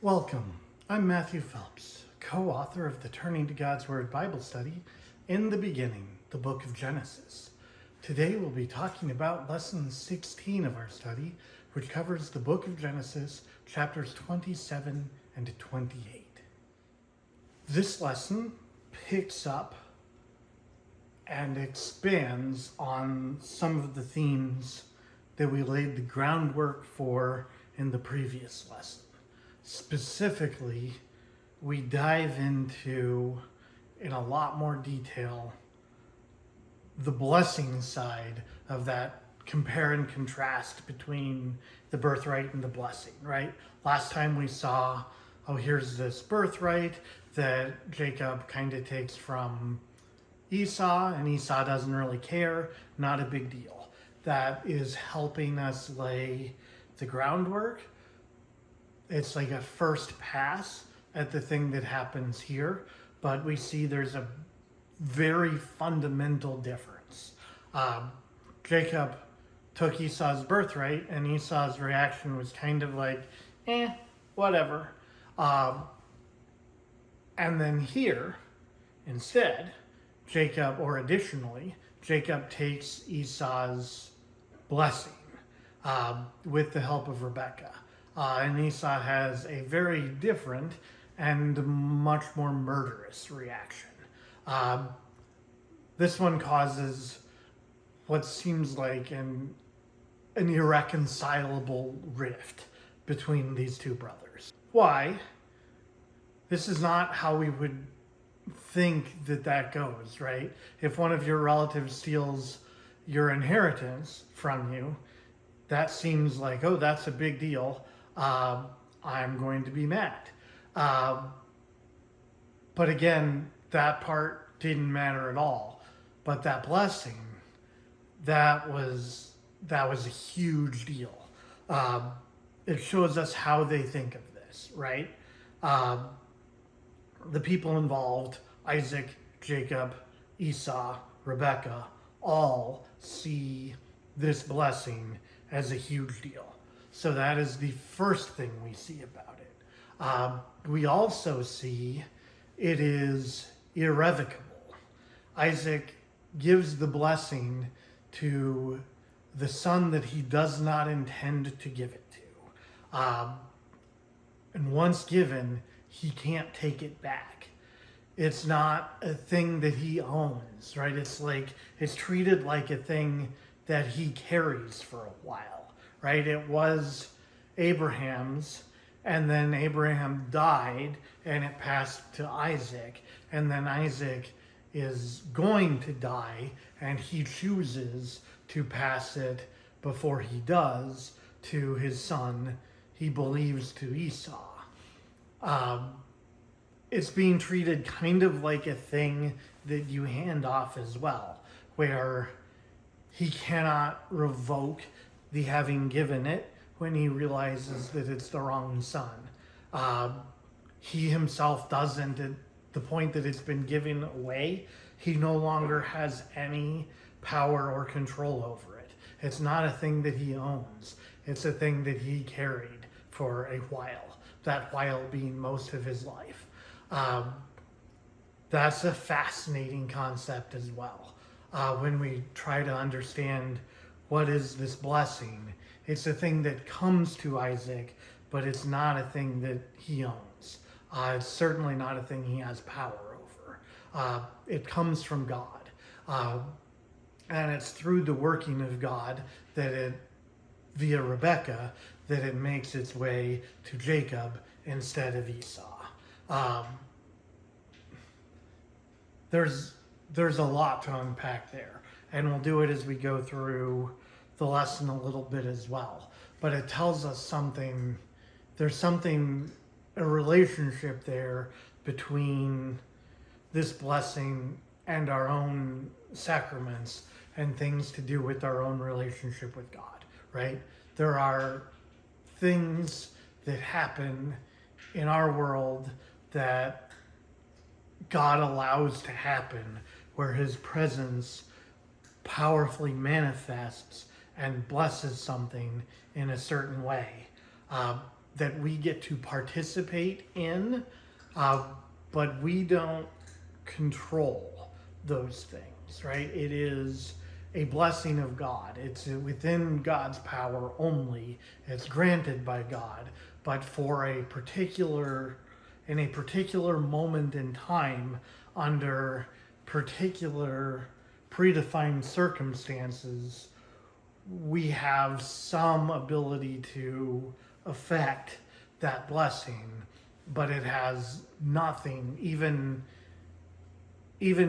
Welcome. I'm Matthew Phelps, co-author of the Turning to God's Word Bible study, In the Beginning, the Book of Genesis. Today we'll be talking about lesson 16 of our study, which covers the book of Genesis, chapters 27 and 28. This lesson picks up and expands on some of the themes that we laid the groundwork for in the previous lesson. Specifically, we dive into, in a lot more detail, the blessing side of that compare and contrast between the birthright and the blessing, right? Last time we saw, here's this birthright that Jacob kind of takes from Esau, and Esau doesn't really care, not a big deal. That is helping us lay the groundwork. It's like a first pass at the thing that happens here, but we see there's a very fundamental difference. Jacob took Esau's birthright, and Esau's reaction was kind of like, whatever. And then here, instead, Jacob takes Esau's blessing with the help of Rebekah. And Esau has a very different and much more murderous reaction. This one causes what seems like an irreconcilable rift between these two brothers. Why? This is not how we would think that goes, right? If one of your relatives steals your inheritance from you, that seems like, oh, that's a big deal. I'm going to be mad. But again, that part didn't matter at all. But that blessing, that was a huge deal. It shows us how they think of this, right? The people involved, Isaac, Jacob, Esau, Rebekah, all see this blessing as a huge deal. So that is the first thing we see about it. We also see it is irrevocable. Isaac gives the blessing to the son that he does not intend to give it to. And once given, he can't take it back. It's not a thing that he owns, right? It's treated like a thing that he carries for a while, right? It was Abraham's, and then Abraham died, and it passed to Isaac, and then Isaac is going to die, and he chooses to pass it before he does to his son, he believes, to Esau. It's being treated kind of like a thing that you hand off as well, where he cannot revoke the having given it when he realizes that it's the wrong son. He himself doesn't, at the point that it's been given away, he no longer has any power or control over it. It's not a thing that he owns. It's a thing that he carried for a while, that while being most of his life. That's a fascinating concept as well. When we try to understand what is this blessing, it's a thing that comes to Isaac, but it's not a thing that he owns. It's certainly not a thing he has power over. It comes from God. And it's through the working of God that via Rebekah, that it makes its way to Jacob instead of Esau. There's a lot to unpack there, and we'll do it as we go through the lesson a little bit as well. But it tells us something, a relationship there between this blessing and our own sacraments and things to do with our own relationship with God, right? There are things that happen in our world that God allows to happen, where his presence powerfully manifests and blesses something in a certain way. that we get to participate in, but we don't control those things, right? It is a blessing of God. It's within God's power only. It's granted by God, but for in a particular moment in time, under particular predefined circumstances, we have some ability to affect that blessing, but it has nothing, even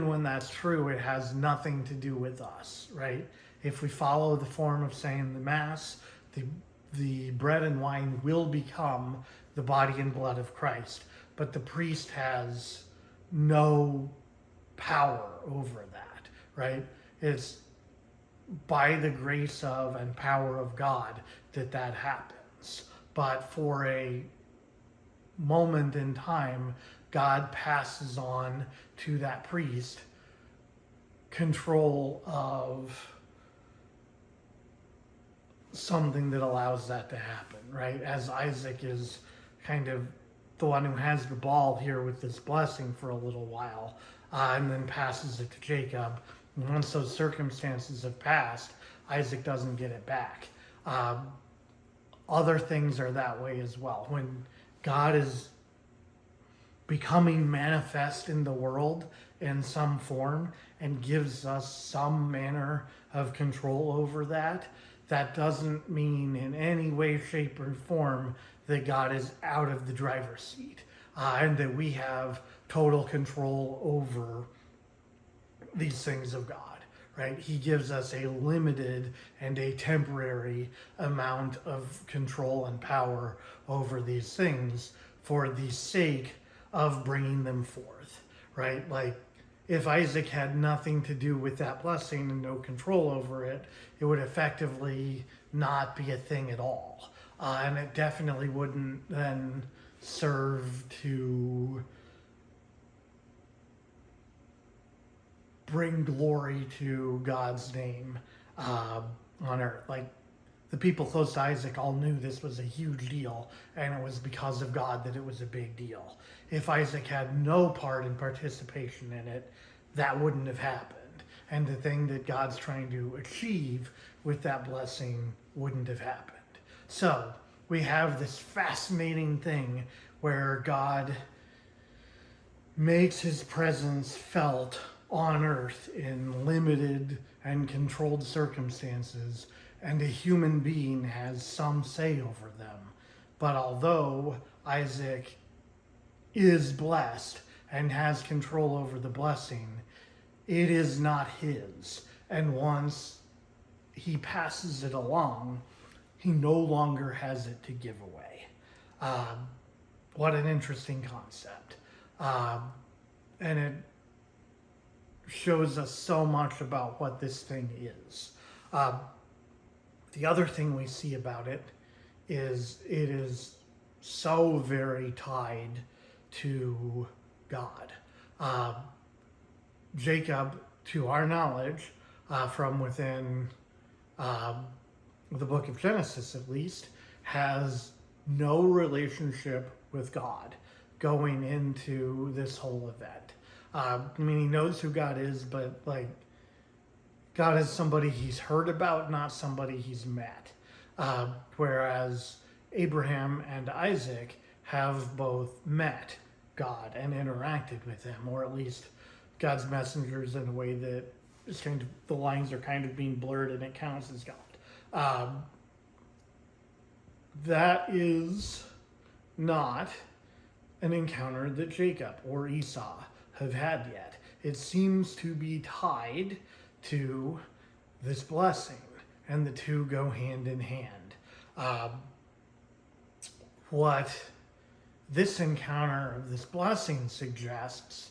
when that's true, it has nothing to do with us, right? If we follow the form of saying the Mass, the bread and wine will become the body and blood of Christ, but the priest has no power over that, right? It's by the grace of and power of God that happens. But for a moment in time, God passes on to that priest control of something that allows that to happen, right? As Isaac is kind of the one who has the ball here with this blessing for a little while, and then passes it to Jacob. And once those circumstances have passed, Isaac doesn't get it back. Other things are that way as well. When God is becoming manifest in the world in some form and gives us some manner of control over that, that doesn't mean in any way, shape, or form that God is out of the driver's seat, and that we have total control over these things of God, right? He gives us a limited and a temporary amount of control and power over these things for the sake of bringing them forth, right? Like, if Isaac had nothing to do with that blessing and no control over it, it would effectively not be a thing at all. And it definitely wouldn't then serve to bring glory to God's name on earth. Like, the people close to Isaac all knew this was a huge deal, and it was because of God that it was a big deal. If Isaac had no part in participation in it, that wouldn't have happened. And the thing that God's trying to achieve with that blessing wouldn't have happened. So we have this fascinating thing where God makes his presence felt on earth in limited and controlled circumstances, and a human being has some say over them. But although Isaac is blessed and has control over the blessing, it is not his. And once he passes it along, he no longer has it to give away. What an interesting concept. And it shows us so much about what this thing is. The other thing we see about it is so very tied to God. Jacob, to our knowledge, from within the book of Genesis at least, has no relationship with God going into this whole event. I mean, he knows who God is, but like, God is somebody he's heard about, not somebody he's met. Whereas Abraham and Isaac have both met God and interacted with him, or at least God's messengers, in a way that is kind of, the lines are kind of being blurred and it counts as God. That is not an encounter that Jacob or Esau have had yet. It seems to be tied to this blessing, and the two go hand in hand. What this encounter of this blessing suggests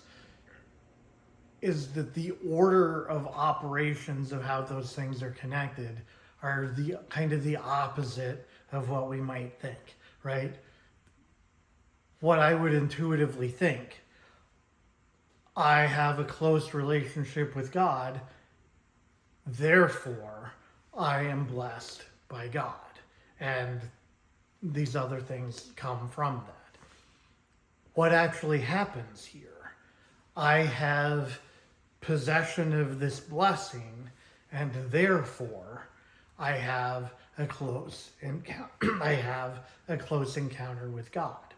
is that the order of operations of how those things are connected are the kind of the opposite of what we might think, right? What I would intuitively think, I have a close relationship with God, therefore I am blessed by God. And these other things come from that. What actually happens here? I have possession of this blessing, and therefore I have a close encounter. I have a close encounter with God.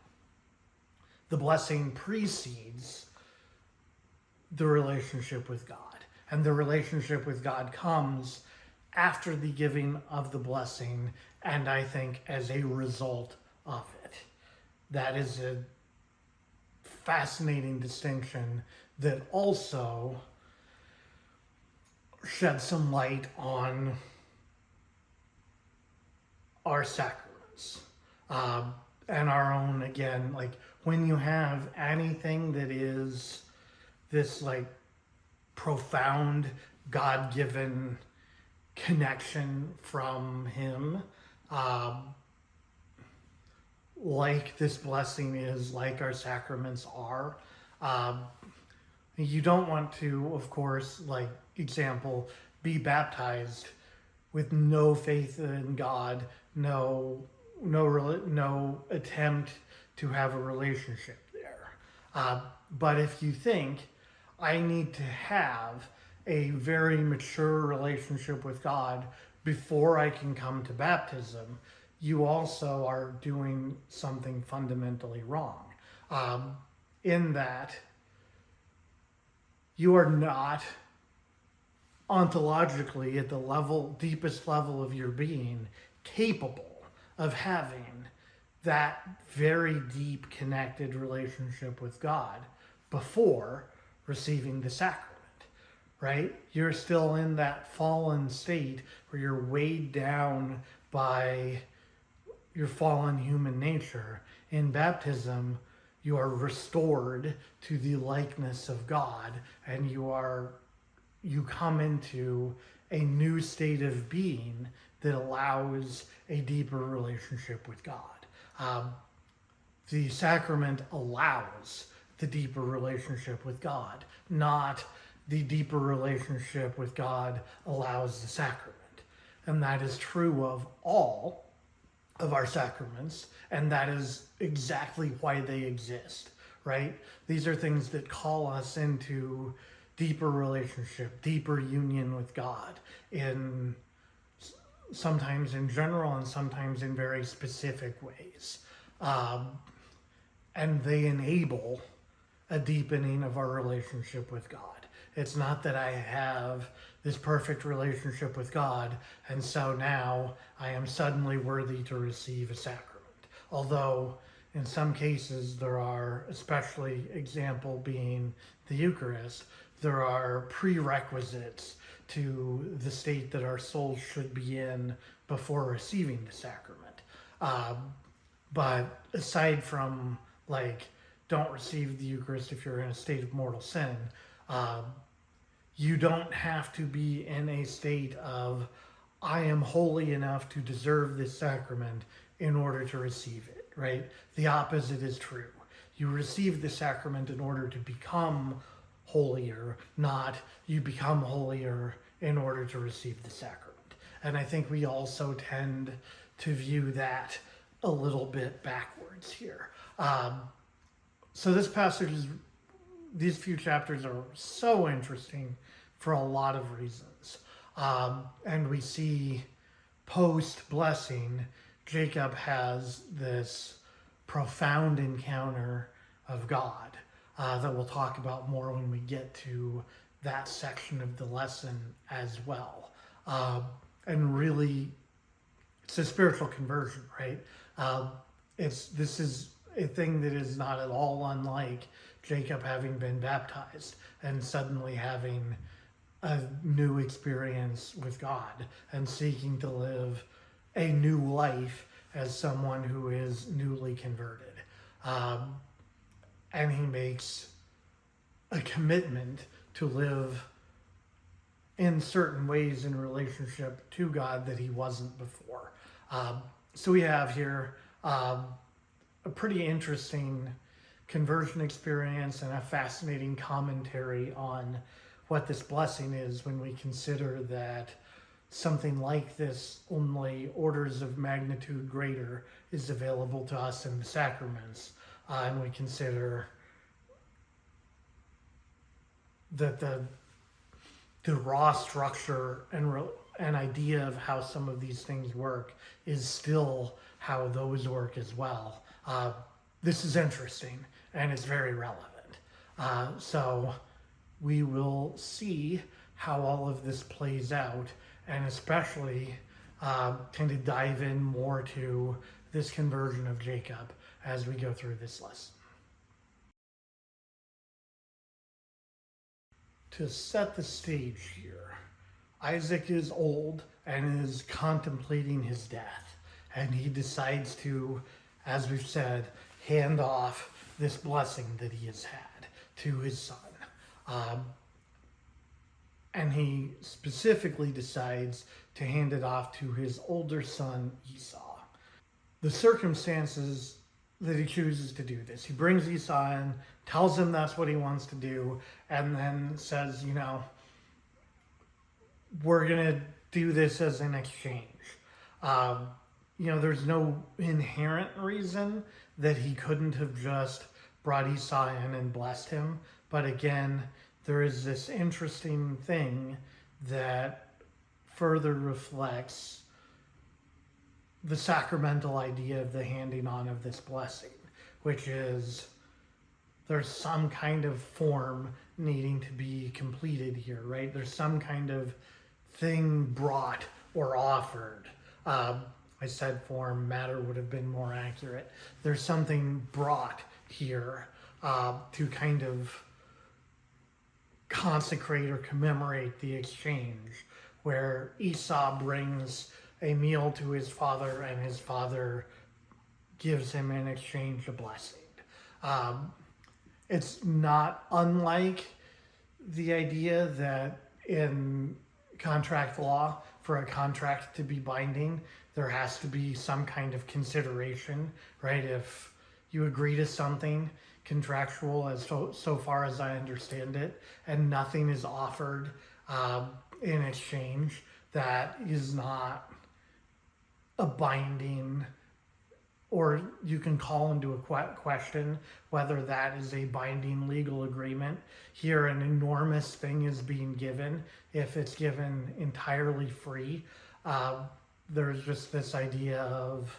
The blessing precedes the relationship with God, and the relationship with God comes after the giving of the blessing, and I think as a result of it. That is a fascinating distinction that also sheds some light on our sacraments, and our own, again, like when you have anything that is this like profound God-given connection from him, like this blessing is, like our sacraments are. You don't want to, of course, like example, be baptized with no faith in God, no attempt to have a relationship there. But if you think I need to have a very mature relationship with God before I can come to baptism, you also are doing something fundamentally wrong. In that you are not ontologically at the deepest level of your being capable of having that very deep connected relationship with God before receiving the sacrament, right? You're still in that fallen state where you're weighed down by your fallen human nature. In baptism, you are restored to the likeness of God, and you come into a new state of being that allows a deeper relationship with God. The sacrament allows the deeper relationship with God, not the deeper relationship with God allows the sacrament. And that is true of all of our sacraments, and that is exactly why they exist, right? These are things that call us into deeper relationship, deeper union with God, in sometimes in general and sometimes in very specific ways. And they enable a deepening of our relationship with God. It's not that I have this perfect relationship with God, and so now I am suddenly worthy to receive a sacrament. Although in some cases there are, especially example being the Eucharist, there are prerequisites to the state that our souls should be in before receiving the sacrament. But aside from, like, don't receive the Eucharist if you're in a state of mortal sin, you don't have to be in a state of, I am holy enough to deserve this sacrament in order to receive it, right? The opposite is true. You receive the sacrament in order to become holier, not you become holier in order to receive the sacrament. And I think we also tend to view that a little bit backwards here. So this passage these few chapters are so interesting for a lot of reasons. And we see post-blessing, Jacob has this profound encounter of God that we'll talk about more when we get to that section of the lesson as well. And really, it's a spiritual conversion, right? This is a thing that is not at all unlike Jacob having been baptized and suddenly having a new experience with God and seeking to live a new life as someone who is newly converted. And he makes a commitment to live in certain ways in relationship to God that he wasn't before. So we have here a pretty interesting conversion experience and a fascinating commentary on what this blessing is when we consider that something like this, only orders of magnitude greater, is available to us in the sacraments. And we consider that the raw structure and an idea of how some of these things work is still how those work as well. This is interesting and it's very relevant. So we will see how all of this plays out, and especially tend to dive in more to this conversion of Jacob as we go through this lesson. To set the stage here, Isaac is old and is contemplating his death, and he decides to, as we've said, hand off this blessing that he has had to his son. And he specifically decides to hand it off to his older son, Esau. The circumstances that he chooses to do this, he brings Esau in, tells him that's what he wants to do, and then says, we're going to do this as an exchange. There's no inherent reason that he couldn't have just brought Esau in and blessed him. But again, there is this interesting thing that further reflects the sacramental idea of the handing on of this blessing, which is there's some kind of form needing to be completed here, right? There's some kind of thing brought or offered. I said form, matter would have been more accurate. There's something brought here to kind of consecrate or commemorate the exchange, where Esau brings a meal to his father and his father gives him in exchange a blessing. It's not unlike the idea that in contract law, for a contract to be binding, there has to be some kind of consideration, right? If you agree to something contractual, as so far as I understand it, and nothing is offered in exchange, that is not a binding, or you can call into a question whether that is a binding legal agreement. Here, an enormous thing is being given. If it's given entirely free, there's just this idea of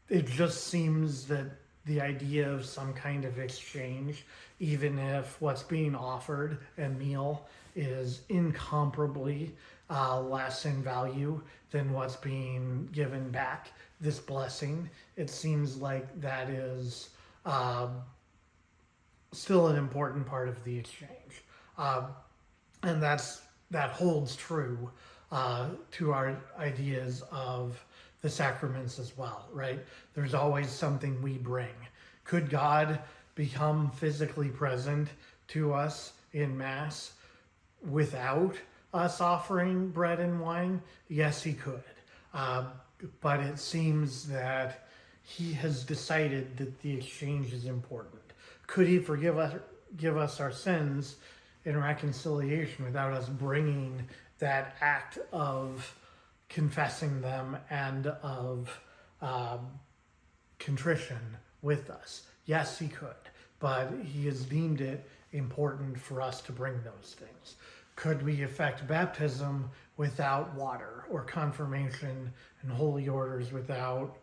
it just seems that the idea of some kind of exchange, even if what's being offered, a meal, is incomparably less in value than what's being given back, this blessing, it seems like that is still an important part of the exchange. And that holds true to our ideas of the sacraments as well, right? There's always something we bring. Could God become physically present to us in Mass without us offering bread and wine? Yes, he could. But it seems that he has decided that the exchange is important. Could he give us our sins in reconciliation without us bringing that act of confessing them and of contrition with us? Yes, he could, but he has deemed it important for us to bring those things. Could we effect baptism without water, or confirmation and holy orders without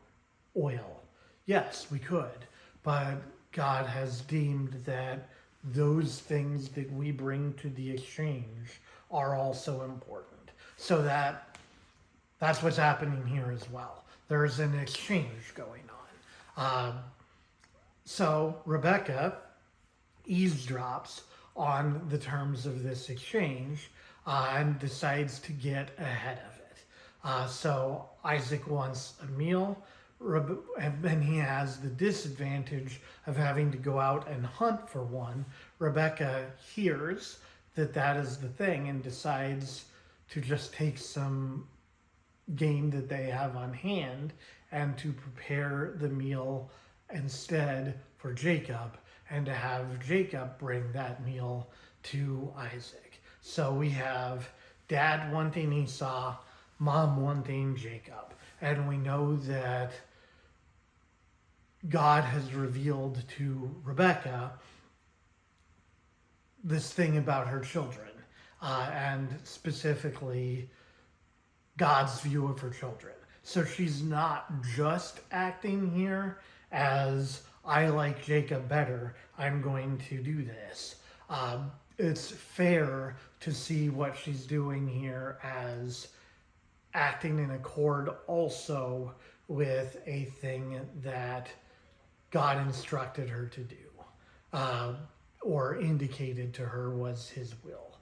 oil? Yes, we could, but God has deemed that those things that we bring to the exchange are also important. So that's what's happening here as well. There's an exchange going on. So Rebecca eavesdrops on the terms of this exchange and decides to get ahead of it. So Isaac wants a meal, and then he has the disadvantage of having to go out and hunt for one. Rebecca hears that is the thing and decides to just take some game that they have on hand and to prepare the meal instead for Jacob, and to have Jacob bring that meal to Isaac. So we have dad wanting Esau, mom wanting Jacob. And we know that God has revealed to Rebekah this thing about her children, and specifically God's view of her children. So she's not just acting here as, I like Jacob better, I'm going to do this. It's fair to see what she's doing here as acting in accord also with a thing that God instructed her to do, or indicated to her was his will.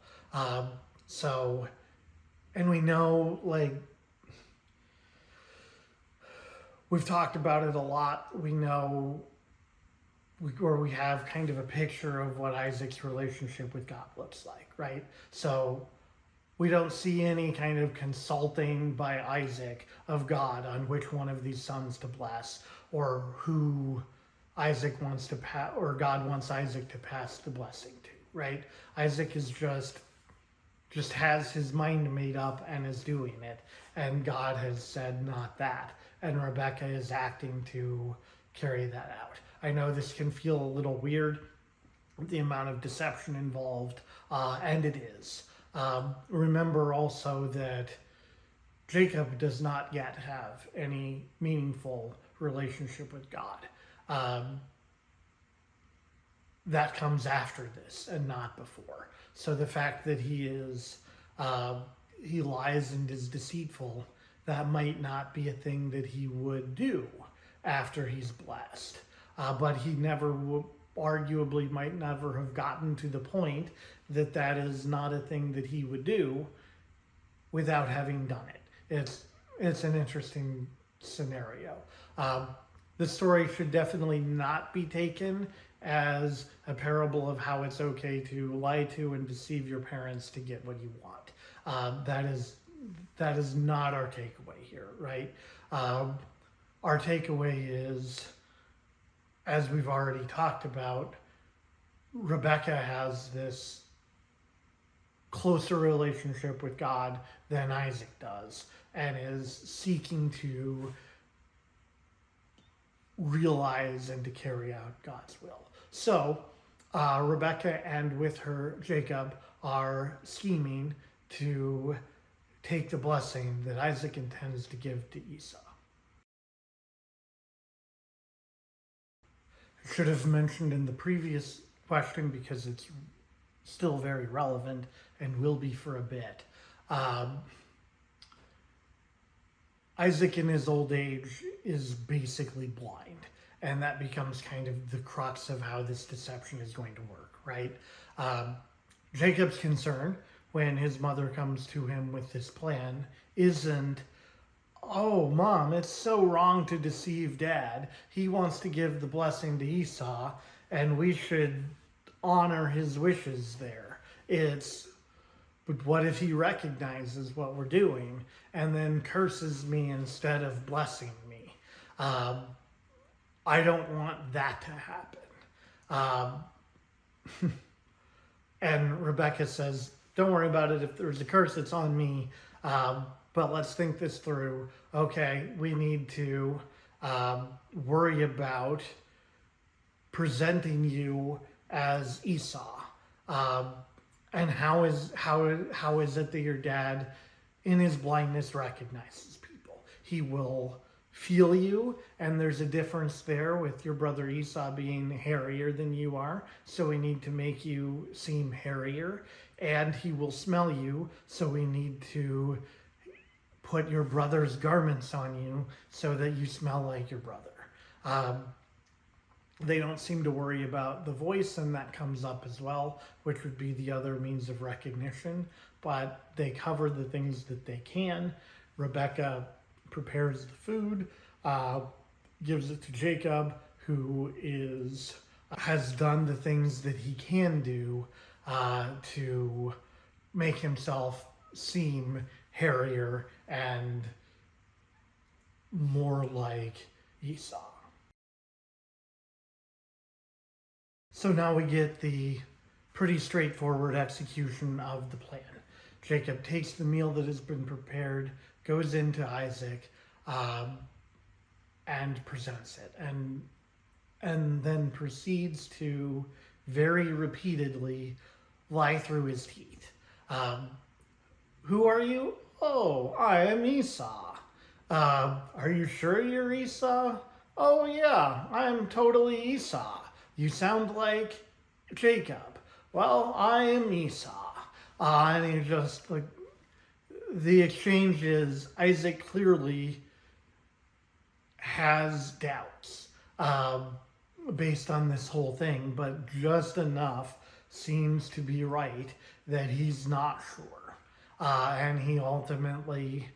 And we know, like, we've talked about it a lot. We know, we have kind of a picture of what Isaac's relationship with God looks like, right? So we don't see any kind of consulting by Isaac of God on which one of these sons to bless, or who Isaac wants to pass, or God wants Isaac to pass the blessing to, right? Isaac is just has his mind made up and is doing it, and God has said not that, and Rebekah is acting to carry that out. I know this can feel a little weird, the amount of deception involved, and it is. Remember also that Jacob does not yet have any meaningful relationship with God. That comes after this and not before. So the fact that he lies and is deceitful, that might not be a thing that he would do after he's blessed. But he arguably might never have gotten to the point that that is not a thing that he would do without having done it. It's an interesting scenario. The story should definitely not be taken as a parable of how it's okay to lie to and deceive your parents to get what you want. That is not our takeaway here, right? Our takeaway is, as we've already talked about, Rebekah has this closer relationship with God than Isaac does, and is seeking to realize and to carry out God's will. So Rebekah and with her Jacob are scheming to take the blessing that Isaac intends to give to Esau. I should have mentioned in the previous question, because it's still very relevant and will be for a bit. Isaac in his old age is basically blind, and that becomes kind of the crux of how this deception is going to work, right? Jacob's concern when his mother comes to him with this plan isn't, oh, Mom, it's so wrong to deceive Dad. He wants to give the blessing to Esau, and we should honor his wishes there. It's, but what if he recognizes what we're doing and then curses me instead of blessing me? I don't want that to happen. And Rebekah says, don't worry about it. If there's a curse, it's on me. But let's think this through. Okay, we need to worry about presenting you as Esau. And how is it that your dad, in his blindness, recognizes people? He will feel you, and there's a difference there with your brother Esau being hairier than you are, so we need to make you seem hairier. And he will smell you, so we need to put your brother's garments on you so that you smell like your brother. They don't seem to worry about the voice, and that comes up as well, which would be the other means of recognition, but they cover the things that they can. Rebekah prepares the food, gives it to Jacob, who has done the things that he can do to make himself seem hairier and more like Esau. So now we get the pretty straightforward execution of the plan. Jacob takes the meal that has been prepared, goes into Isaac, and presents it, and then proceeds to very repeatedly lie through his teeth. Who are you? Oh, I am Esau. Are you sure you're Esau? Oh yeah, I'm totally Esau. You sound like Jacob. Well, I am Esau. And he just, like, the exchange is Isaac clearly has doubts based on this whole thing, but just enough seems to be right that he's not sure. And he ultimately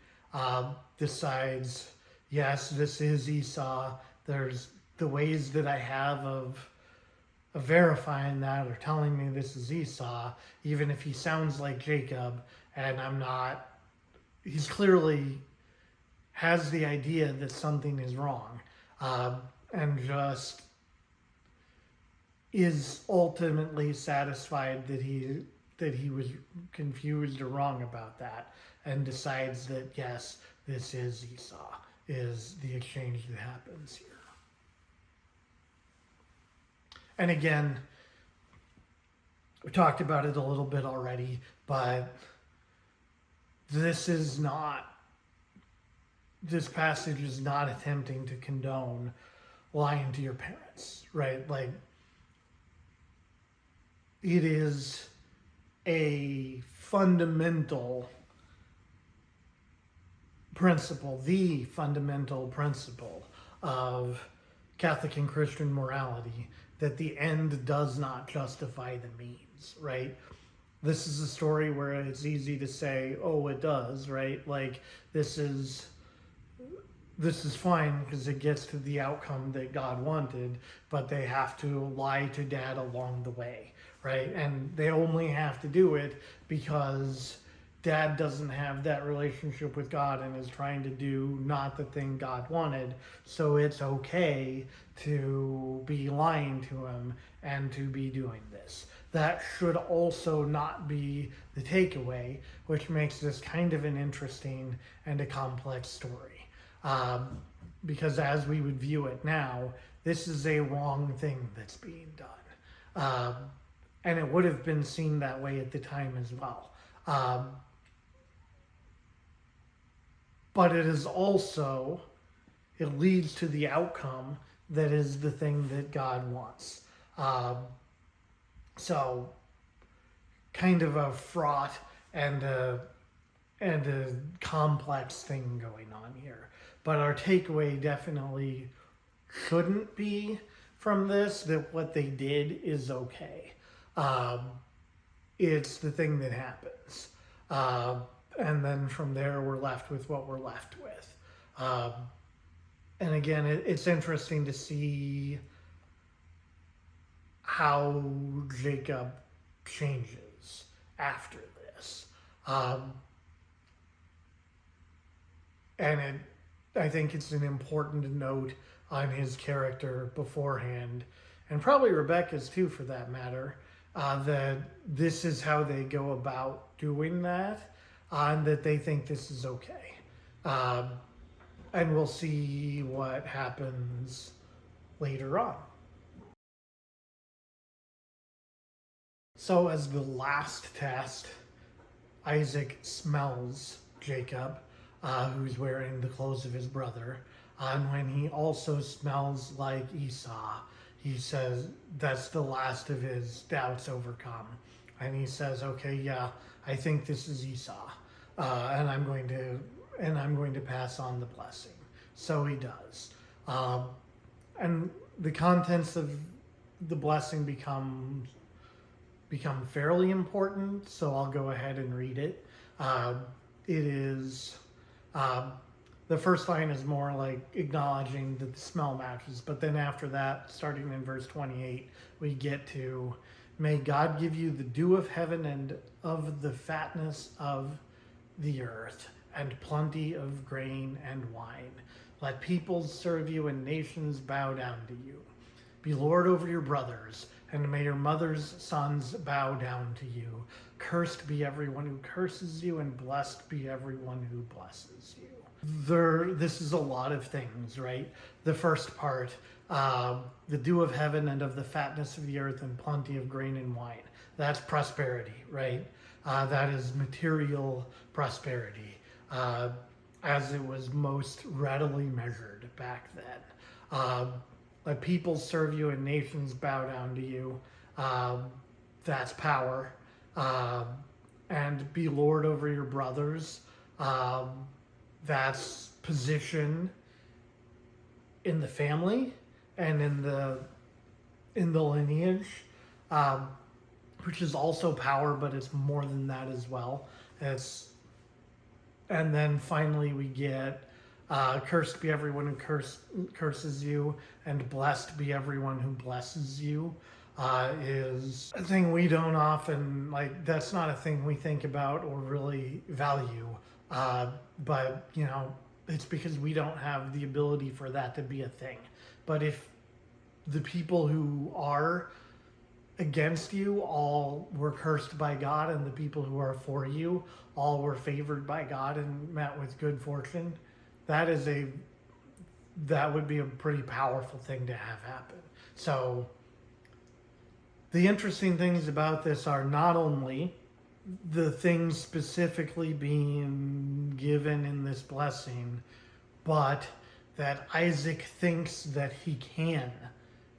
decides, yes, this is Esau. There's the ways that I have of verifying that or telling me this is Esau, even if he sounds like Jacob, and I'm not. He's clearly has the idea that something is wrong, and just is ultimately satisfied that he was confused or wrong about that, and decides that yes, this is Esau, is the exchange that happens here. And again, we talked about it a little bit already, but this passage is not attempting to condone lying to your parents, right? Like, it is a fundamental principle, the fundamental principle of Catholic and Christian morality, that the end does not justify the means, right? This is a story where it's easy to say, oh, it does, right? Like, this is fine because it gets to the outcome that God wanted, but they have to lie to Dad along the way, right? And they only have to do it because Dad doesn't have that relationship with God and is trying to do not the thing God wanted. So it's okay to be lying to him and to be doing this. That should also not be the takeaway, which makes this kind of an interesting and a complex story. Because as we would view it now, this is a wrong thing that's being done. And it would have been seen that way at the time as well. But it is also, it leads to the outcome that is the thing that God wants. So kind of a fraught and a complex thing going on here. But our takeaway definitely shouldn't be from this that what they did is okay. It's the thing that happens. And then from there, we're left with what we're left with. And again, it's interesting to see how Jacob changes after this. And I think it's an important note on his character beforehand, and probably Rebecca's too for that matter, that this is how they go about doing that, and that they think this is okay. And we'll see what happens later on. So as the last test, Isaac smells Jacob, who's wearing the clothes of his brother, and when he also smells like Esau, he says that's the last of his doubts overcome. And he says, okay, yeah, I think this is Esau, and I'm going to pass on the blessing. So he does. And the contents of the blessing become fairly important, so I'll go ahead and read it. It is, the first line is more like acknowledging that the smell matches, but then after that, starting in verse 28, we get to, may God give you the dew of heaven and of the fatness of the earth, and plenty of grain and wine. Let peoples serve you and nations bow down to you. Be Lord over your brothers, and may your mother's sons bow down to you. Cursed be everyone who curses you, and blessed be everyone who blesses you. This is a lot of things, right? The first part, the dew of heaven and of the fatness of the earth and plenty of grain and wine. That's prosperity, right? That is material prosperity, as it was most readily measured back then. Let people serve you and nations bow down to you. That's power. And be Lord over your brothers. That's position in the family and in the lineage, which is also power, but it's more than that as well. And then finally we get cursed be everyone who curses you, and blessed be everyone who blesses you. Is a thing we don't often, like, that's not a thing we think about or really value. But, it's because we don't have the ability for that to be a thing. But if the people who are against you all were cursed by God, and the people who are for you all were favored by God and met with good fortune, that would be a pretty powerful thing to have happen. So the interesting things about this are not only the things specifically being given in this blessing, but that Isaac thinks that he can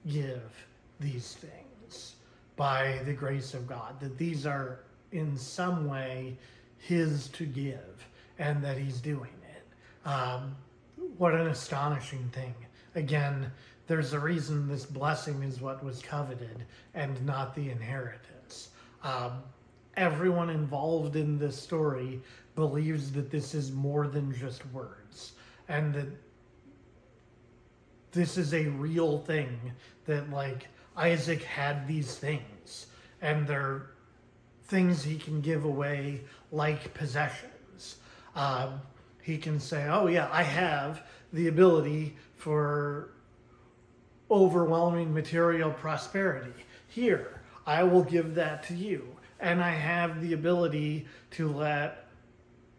give these things by the grace of God, that these are in some way his to give, and that he's doing it. What an astonishing thing. Again, there's a reason this blessing is what was coveted and not the inheritance. Everyone involved in this story believes that this is more than just words, and that this is a real thing, that like Isaac had these things, and they're things he can give away like possessions. He can say, oh yeah, I have the ability for overwhelming material prosperity. Here, I will give that to you. And I have the ability to let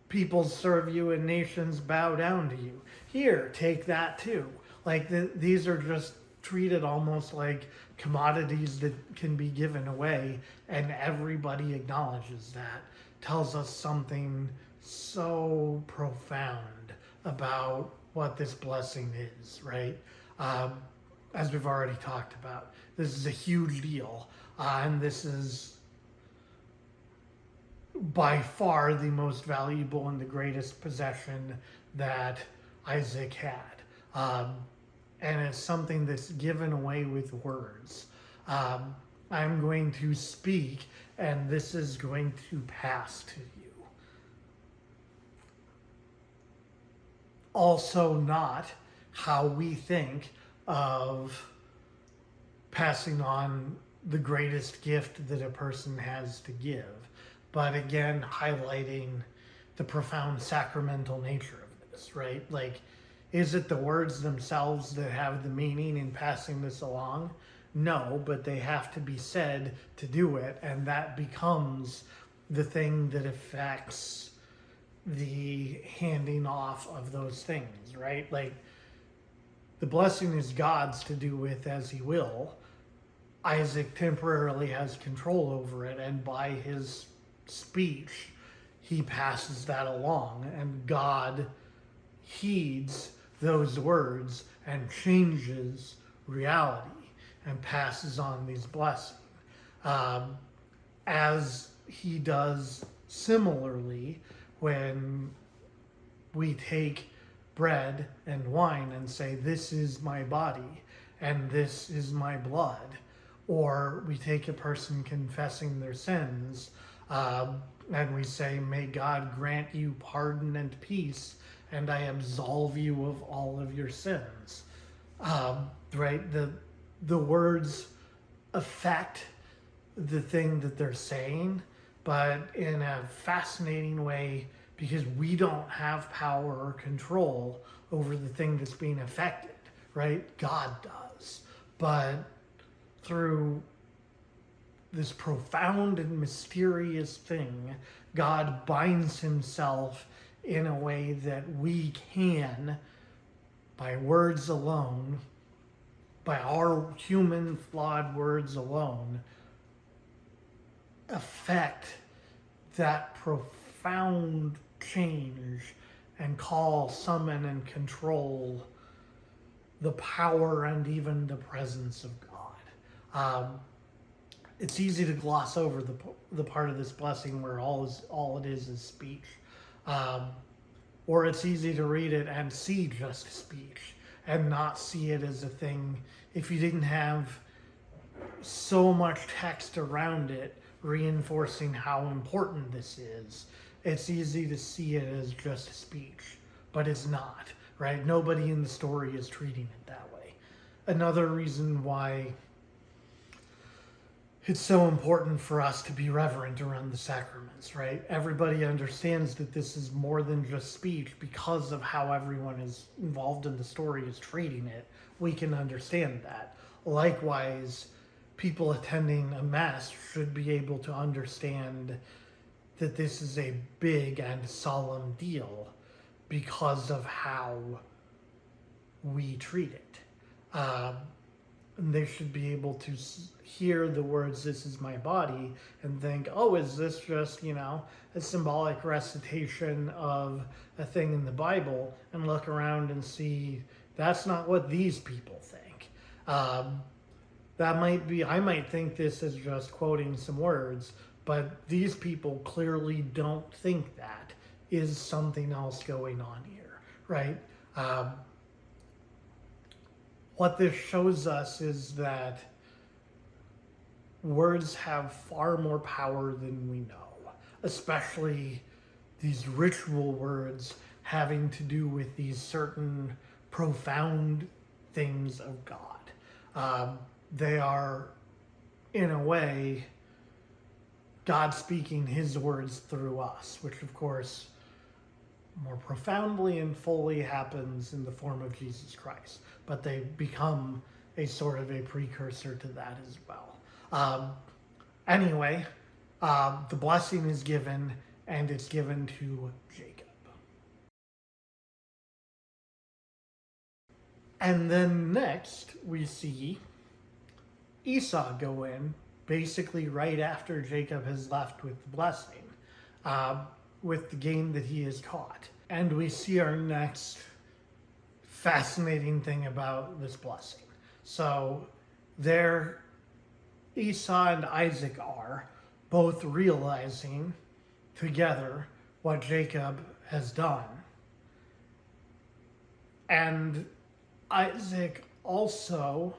people serve you and nations bow down to you. Here, take that too. Like these are just treated almost like commodities that can be given away, and everybody acknowledges that. Tells us something so profound about what this blessing is, right? As we've already talked about, this is a huge deal, and this is by far the most valuable and the greatest possession that Isaac had. And it's something that's given away with words. I'm going to speak, and this is going to pass to you. Also not how we think of passing on the greatest gift that a person has to give, but again, highlighting the profound sacramental nature of this, right? Like, is it the words themselves that have the meaning in passing this along? No, but they have to be said to do it, and that becomes the thing that affects the handing off of those things, right? Like, the blessing is God's to do with as he will. Isaac temporarily has control over it, and by his speech, he passes that along, and God heeds those words and changes reality and passes on these blessings. As he does similarly when we take bread and wine and say, this is my body and this is my blood. Or we take a person confessing their sins and we say, may God grant you pardon and peace, and I absolve you of all of your sins. Right? The words affect the thing that they're saying, but in a fascinating way, because we don't have power or control over the thing that's being affected, right? God does. but through this profound and mysterious thing, God binds himself in a way that we can, by words alone, by our human flawed words alone, affect that profound change and call, summon, and control the power and even the presence of God. It's easy to gloss over the part of this blessing where all it is speech. Or it's easy to read it and see just speech and not see it as a thing. If you didn't have so much text around it reinforcing how important this is, it's easy to see it as just speech, but it's not, right? Nobody in the story is treating it that way. Another reason why it's so important for us to be reverent around the sacraments, right? Everybody understands that this is more than just speech because of how everyone is involved in the story is treating it. We can understand that. Likewise, people attending a mass should be able to understand that this is a big and solemn deal because of how we treat it. And they should be able to hear the words, "This is my body," and think, oh, is this just, a symbolic recitation of a thing in the Bible, and look around and see that's not what these people think. That might be, I might think this is just quoting some words, but these people clearly don't think that is something else going on here, right? What this shows us is that words have far more power than we know, especially these ritual words having to do with these certain profound things of God. They are, in a way, God speaking his words through us, which of course more profoundly and fully happens in the form of Jesus Christ, but they become a sort of a precursor to that as well. Anyway, the blessing is given, and it's given to Jacob. And then next we see Esau go in, basically right after Jacob has left with the blessing, with the game that he has caught. And we see our next fascinating thing about this blessing. So there Esau and Isaac are both realizing together what Jacob has done. And Isaac also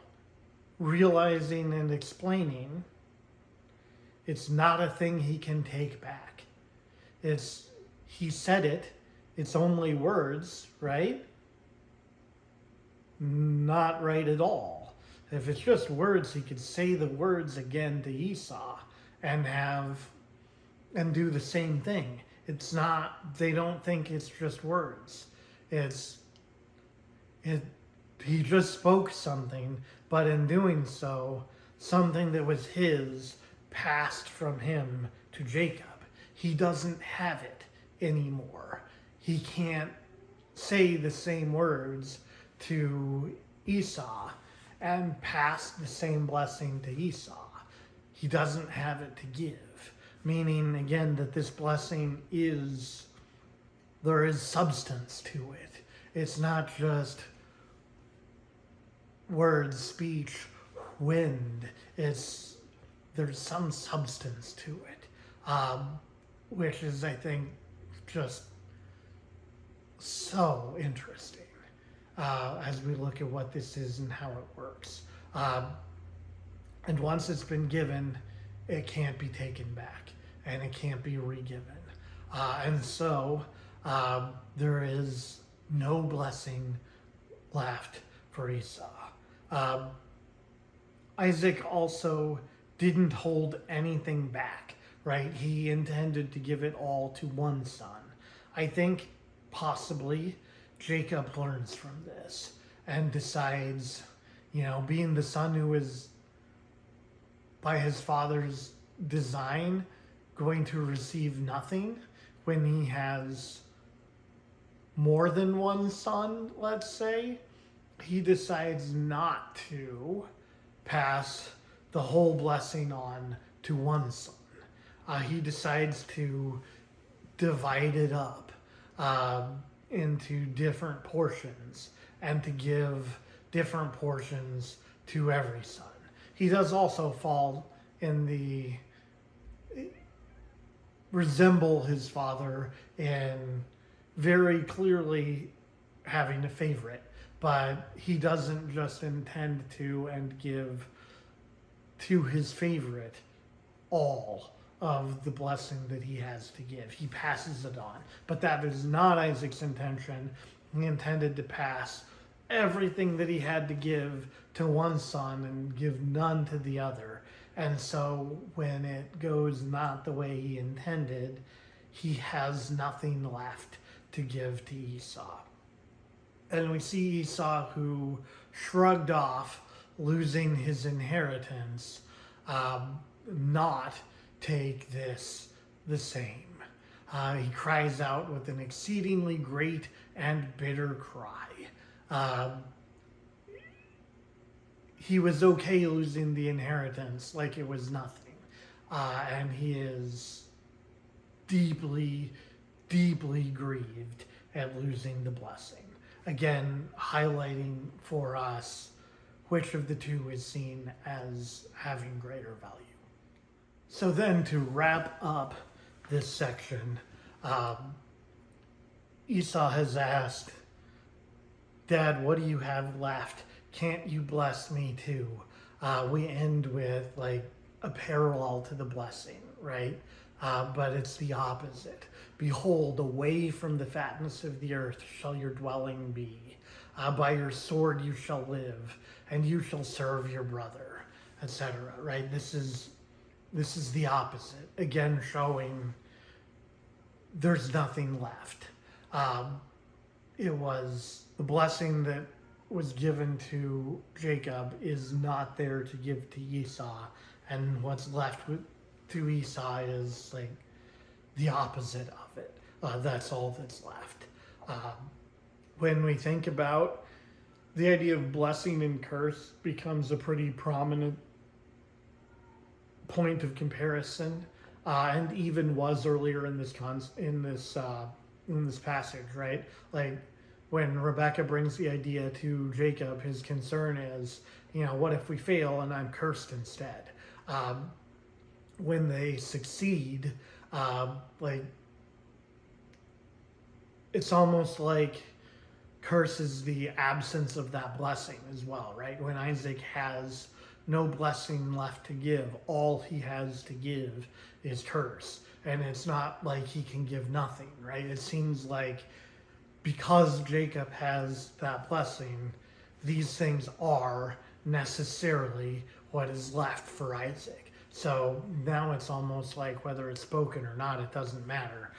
realizing and explaining it's not a thing he can take back. He said it, it's only words, right? Not right at all. If it's just words, he could say the words again to Esau and do the same thing. It's not, they don't think it's just words. He just spoke something, but in doing so, something that was his passed from him to Jacob. He doesn't have it anymore. He can't say the same words to Esau and pass the same blessing to Esau. He doesn't have it to give. Meaning, again, that this blessing there is substance to it. It's not just words, speech, wind. There's some substance to it, which is, I think, just so interesting as we look at what this is and how it works. And once it's been given, it can't be taken back, and it can't be re-given. And so there is no blessing left for Esau. Isaac also didn't hold anything back, right? He intended to give it all to one son. I think possibly Jacob learns from this and decides, being the son who is by his father's design going to receive nothing when he has more than one son, let's say, he decides not to pass the whole blessing on to one son. He decides to divide it up into different portions and to give different portions to every son. He does also fall in the resemble his father in very clearly having a favorite, but he doesn't just intend to and give to his favorite all of the blessing that he has to give. He passes it on, but that is not Isaac's intention. He intended to pass everything that he had to give to one son and give none to the other. And so when it goes not the way he intended, he has nothing left to give to Esau. And we see Esau, who shrugged off losing his inheritance, not take this the same. He cries out with an exceedingly great and bitter cry. He was okay losing the inheritance like it was nothing. And he is deeply, deeply grieved at losing the blessing. Again, highlighting for us which of the two is seen as having greater value. So then, to wrap up this section, Esau has asked, "Dad, what do you have left? Can't you bless me too?" We end with like a parallel to the blessing, right? But it's the opposite. "Behold, away from the fatness of the earth shall your dwelling be. By your sword you shall live, and you shall serve your brother," etc. Right? This is the opposite. Again, showing there's nothing left. It was the blessing that was given to Jacob is not there to give to Esau, and what's left to Esau is like the opposite of it. That's all that's left. When we think about the idea of blessing and curse, becomes a pretty prominent point of comparison, and even was earlier in this passage, right? Like when Rebecca brings the idea to Jacob, his concern is, what if we fail and I'm cursed instead? When they succeed, it's almost like curse is the absence of that blessing as well, right? When Isaac has no blessing left to give, all he has to give is curse. And it's not like he can give nothing, right? It seems like because Jacob has that blessing, these things are necessarily what is left for Isaac. So now it's almost like whether it's spoken or not, it doesn't matter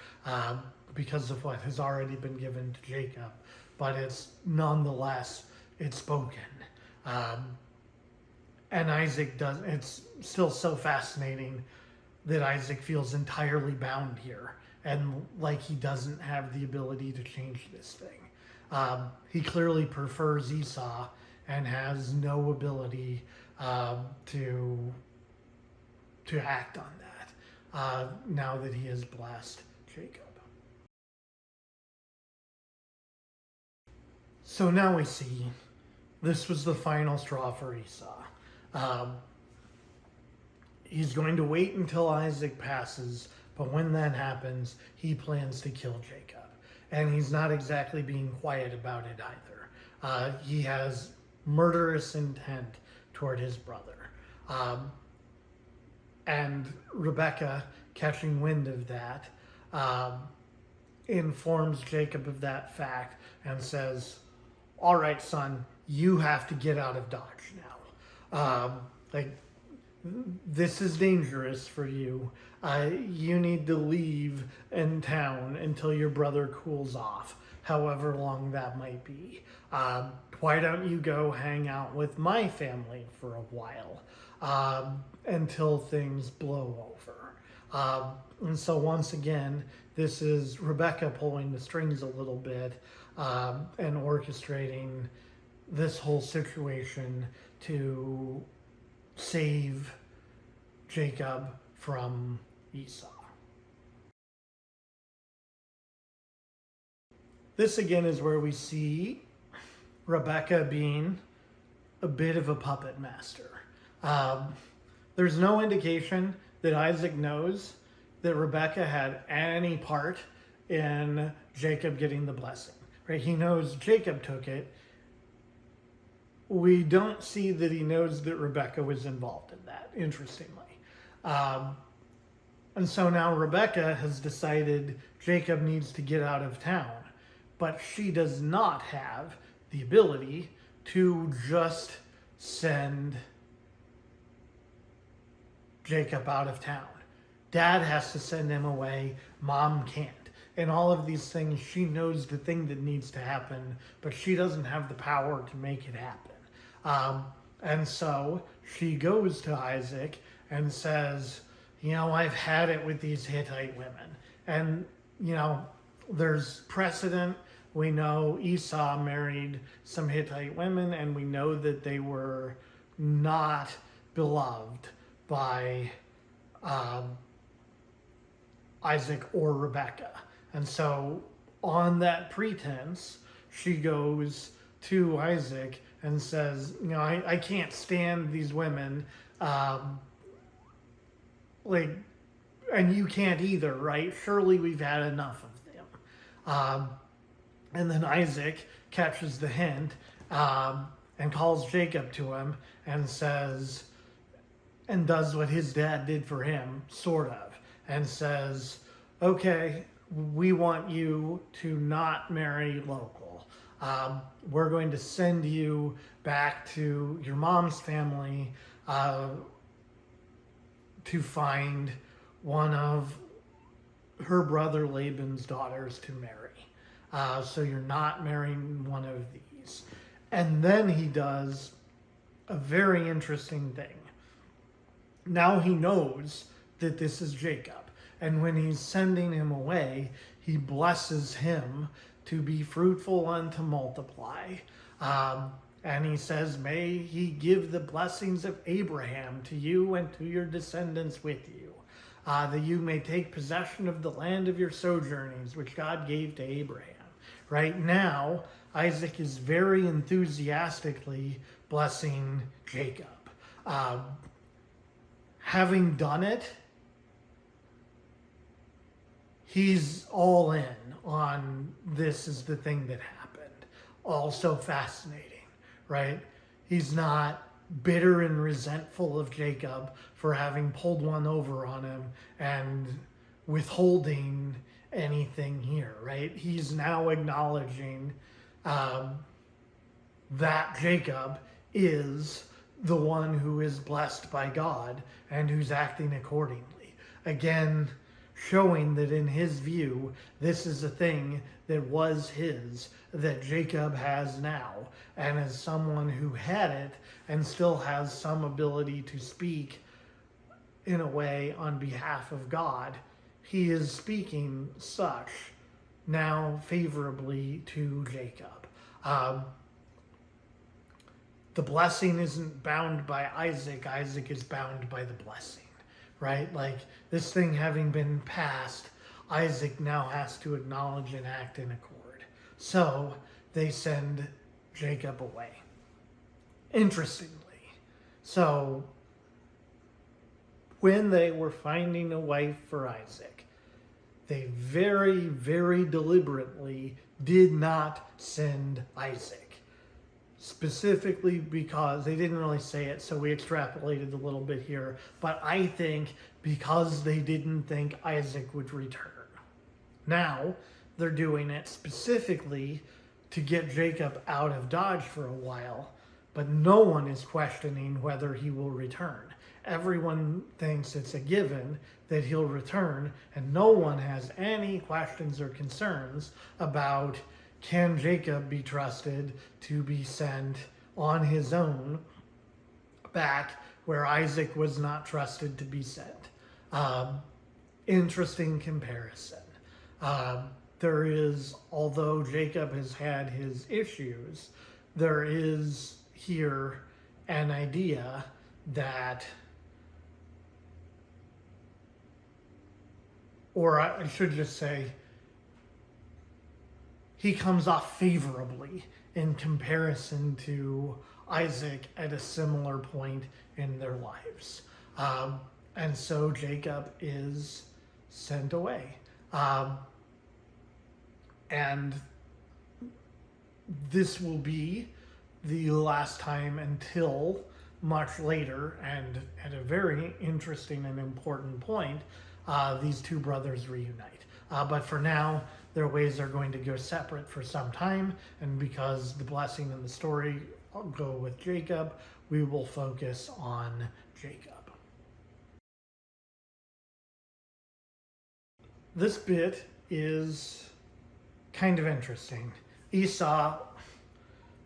because of what has already been given to Jacob. But it's nonetheless, it's spoken. And Isaac does, it's still so fascinating that Isaac feels entirely bound here and like he doesn't have the ability to change this thing. He clearly prefers Esau and has no ability to act on that now that he has blessed Jacob. So now we see this was the final straw for Esau. He's going to wait until Isaac passes, but when that happens, he plans to kill Jacob. And he's not exactly being quiet about it either. He has murderous intent toward his brother. And Rebecca, catching wind of that, informs Jacob of that fact and says, "All right, son, you have to get out of Dodge now. This is dangerous for you. You need to leave in town until your brother cools off. however long that might be. Why don't you go hang out with my family for a while until things blow over? And so once again, this is Rebecca pulling the strings a little bit and orchestrating this whole situation to save Jacob from Esau. This again is where we see Rebecca being a bit of a puppet master. There's no indication that Isaac knows that Rebecca had any part in Jacob getting the blessing. Right? He knows Jacob took it. We don't see that he knows that Rebecca was involved in that, interestingly. And so now Rebecca has decided Jacob needs to get out of town, but she does not have the ability to just send Jacob out of town. Dad has to send him away. Mom can't. And all of these things, she knows the thing that needs to happen, but she doesn't have the power to make it happen. And so she goes to Isaac and says, I've had it with these Hittite women. And, there's precedent. We know Esau married some Hittite women, and we know that they were not beloved by Isaac or Rebecca. And so on that pretense, she goes to Isaac and says, I can't stand these women, and you can't either, right? Surely we've had enough of them. And then Isaac catches the hint and calls Jacob to him and says, and does what his dad did for him, sort of, and says, okay, we want you to not marry local. We're going to send you back to your mom's family to find one of her brother Laban's daughters to marry. So you're not marrying one of these. And then he does a very interesting thing. Now he knows that this is Jacob. And when he's sending him away, he blesses him to be fruitful and to multiply. And he says, may he give the blessings of Abraham to you and to your descendants with you, that you may take possession of the land of your sojournings, which God gave to Abraham. Right now, Isaac is very enthusiastically blessing Jacob. Having done it, he's all in on this is the thing that happened. Also fascinating, right? He's not bitter and resentful of Jacob for having pulled one over on him and withholding anything here, right? He's now acknowledging that Jacob is the one who is blessed by God and who's acting accordingly. Again, showing that in his view, this is a thing that was his, that Jacob has now. And as someone who had it and still has some ability to speak in a way on behalf of God, he is speaking such now favorably to Jacob. The blessing isn't bound by Isaac. Isaac is bound by the blessing, right? Like this thing having been passed, Isaac now has to acknowledge and act in accord. So they send Jacob away. Interestingly, so when they were finding a wife for Isaac, they very, very deliberately did not send Isaac. Specifically because they didn't really say it, so we extrapolated a little bit here. But I think because they didn't think Isaac would return. Now they're doing it specifically to get Jacob out of Dodge for a while, but no one is questioning whether he will return. Everyone thinks it's a given that he'll return, and no one has any questions or concerns about can Jacob be trusted to be sent on his own back where Isaac was not trusted to be sent? Interesting comparison. There is, although Jacob has had his issues, there is here an idea that, or I should just say, he comes off favorably in comparison to Isaac at a similar point in their lives. And so Jacob is sent away. And this will be the last time until much later, and at a very interesting and important point, these two brothers reunite. But for now, their ways are going to go separate for some time, and because the blessing in the story will go with Jacob, we will focus on Jacob. This bit is kind of interesting. Esau,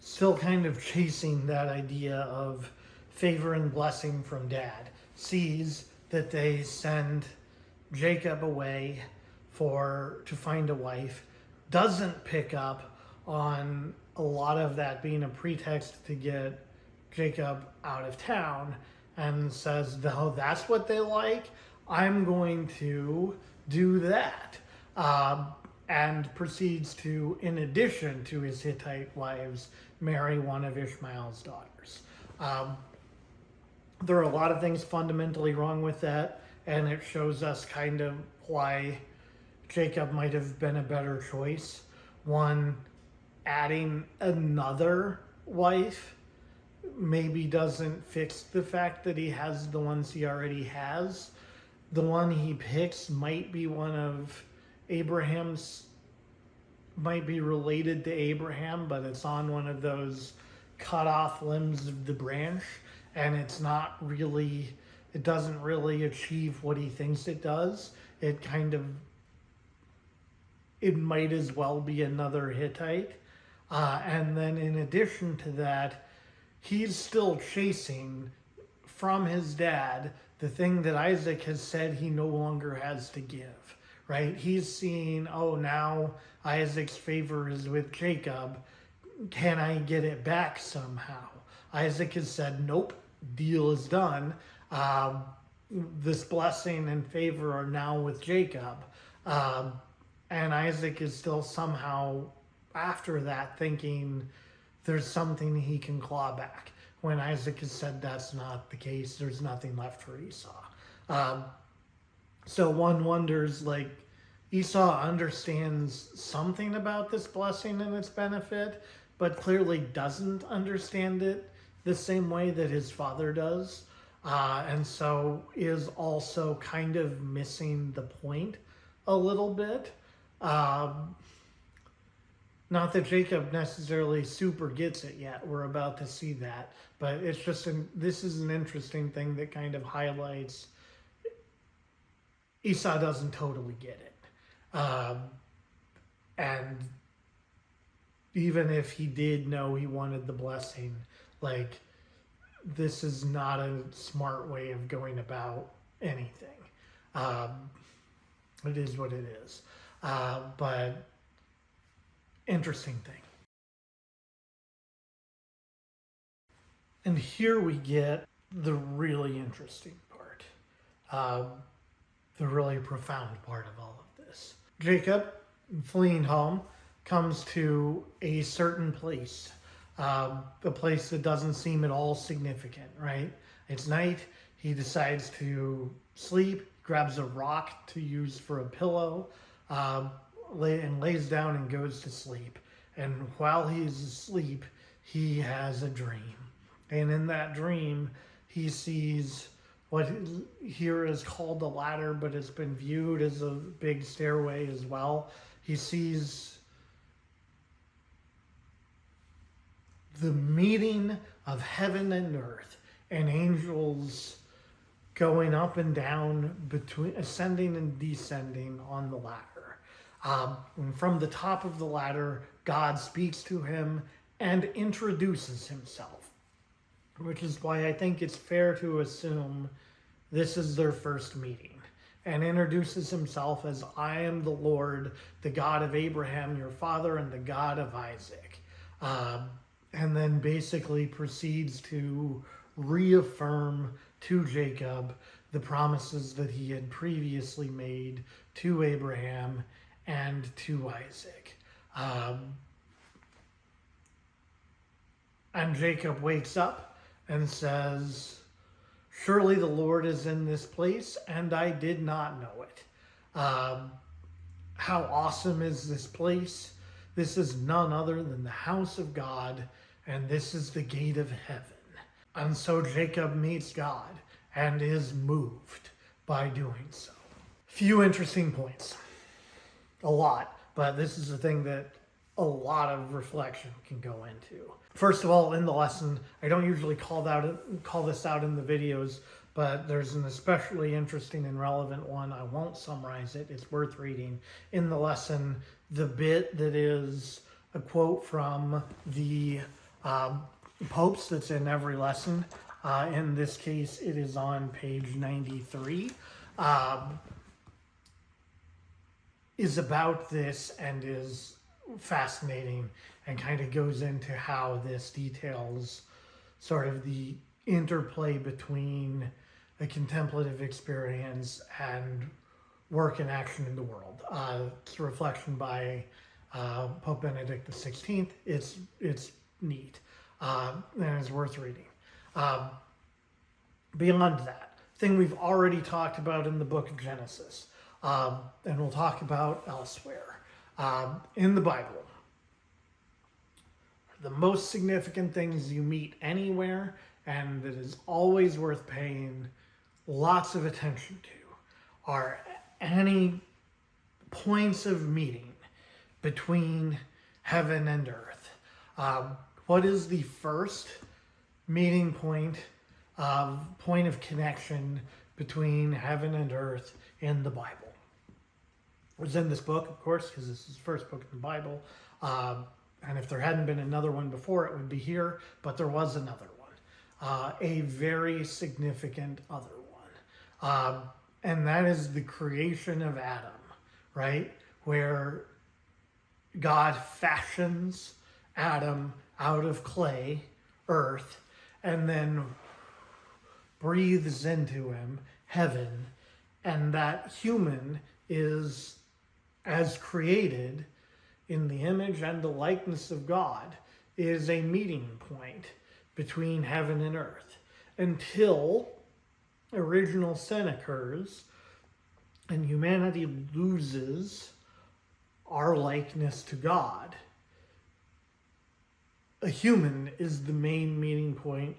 still kind of chasing that idea of favor and blessing from dad, sees that they send Jacob away to find a wife, doesn't pick up on a lot of that being a pretext to get Jacob out of town, and says, no, that's what they like, I'm going to do that. And proceeds to, in addition to his Hittite wives, marry one of Ishmael's daughters. There are a lot of things fundamentally wrong with that, and it shows us kind of why Jacob might have been a better choice. One, adding another wife maybe doesn't fix the fact that he has the ones he already has. The one he picks might be one of Abraham's, might be related to Abraham, but it's on one of those cut off limbs of the branch, and it's not really, it doesn't really achieve what he thinks it does. It might as well be another Hittite. And then in addition to that, he's still chasing from his dad the thing that Isaac has said he no longer has to give, right? He's seeing, oh, now Isaac's favor is with Jacob. Can I get it back somehow? Isaac has said, nope, deal is done. This blessing and favor are now with Jacob. And Isaac is still somehow, after that, thinking there's something he can claw back. When Isaac has said that's not the case, there's nothing left for Esau. So one wonders, like, Esau understands something about this blessing and its benefit, but clearly doesn't understand it the same way that his father does. And so is also kind of missing the point a little bit. Not that Jacob necessarily super gets it yet. We're about to see that. But it's just, this is an interesting thing that kind of highlights Esau doesn't totally get it. And even if he did know he wanted the blessing, like, this is not a smart way of going about anything. It is what it is. But interesting thing. And here we get the really interesting part. The really profound part of all of this. Jacob, fleeing home, comes to a certain place. A place that doesn't seem at all significant, right? It's night. He decides to sleep, grabs a rock to use for a pillow, and lays down and goes to sleep. And while he's asleep, he has a dream. And in that dream, he sees what here is called a ladder, but it's been viewed as a big stairway as well. He sees the meeting of heaven and earth, and angels going up and down, between ascending and descending on the ladder. And from the top of the ladder, God speaks to him and introduces himself, which is why I think it's fair to assume this is their first meeting, and introduces himself as, I am the Lord, the God of Abraham, your father, and the God of Isaac. And then basically proceeds to reaffirm to Jacob the promises that he had previously made to Abraham and to Isaac. And Jacob wakes up and says, surely the Lord is in this place, and I did not know it. How awesome is this place? This is none other than the house of God, and this is the gate of heaven. And so Jacob meets God and is moved by doing so. Few interesting points. A lot, but this is the thing that a lot of reflection can go into. First of all, in the lesson, I don't usually call this out in the videos, but there's an especially interesting and relevant one. I won't summarize it. It's worth reading. In the lesson, the bit that is a quote from the popes that's in every lesson, in this case, it is on page 93, is about this and is fascinating and kind of goes into how this details sort of the interplay between a contemplative experience and work and action in the world. It's a reflection by Pope Benedict XVI. It's neat and it's worth reading. Beyond that, thing we've already talked about in the book of Genesis, and we'll talk about elsewhere. In the Bible, the most significant things you meet anywhere, and that is always worth paying lots of attention to, are any points of meeting between heaven and earth. What is the first meeting point of connection between heaven and earth in the Bible? It was in this book, of course, because this is the first book in the Bible. And if there hadn't been another one before, it would be here, but there was another one. A very significant other one. And that is the creation of Adam, right? Where God fashions Adam out of clay, earth, and then breathes into him heaven. And that human is, as created in the image and the likeness of God, is a meeting point between heaven and earth until original sin occurs and humanity loses our likeness to God. A human is the main meeting point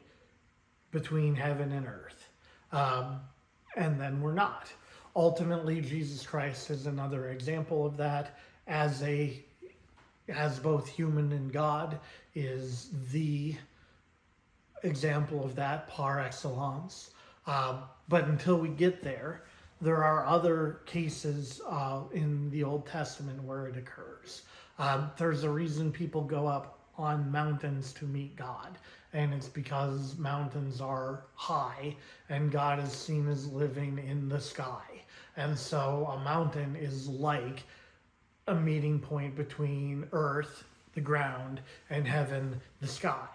between heaven and earth. And then we're not. Ultimately, Jesus Christ is another example of that, as both human and God, is the example of that par excellence. But until we get there, there are other cases in the Old Testament where it occurs. There's a reason people go up on mountains to meet God, and it's because mountains are high and God is seen as living in the sky. And so a mountain is like a meeting point between earth, the ground, and heaven, the sky.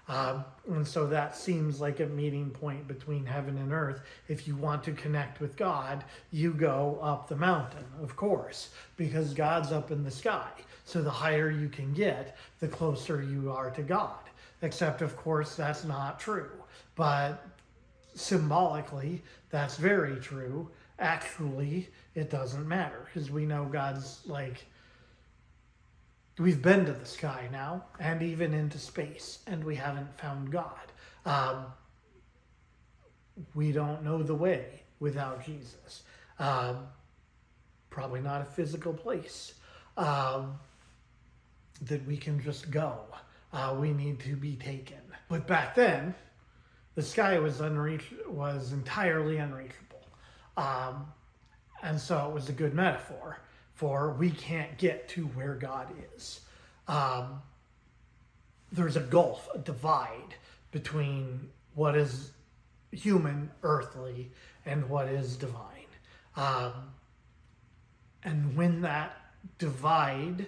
And so that seems like a meeting point between heaven and earth. If you want to connect with God, you go up the mountain, of course, because God's up in the sky. So the higher you can get, the closer you are to God. Except, of course, that's not true. But symbolically, that's very true. Actually, it doesn't matter, because we know God's like, we've been to the sky now, and even into space, and we haven't found God. We don't know the way without Jesus. Probably not a physical place that we can just go. We need to be taken. But back then, the sky was entirely unreachable. And so it was a good metaphor for we can't get to where God is. There's a gulf, a divide between what is human, earthly, and what is divine. And when that divide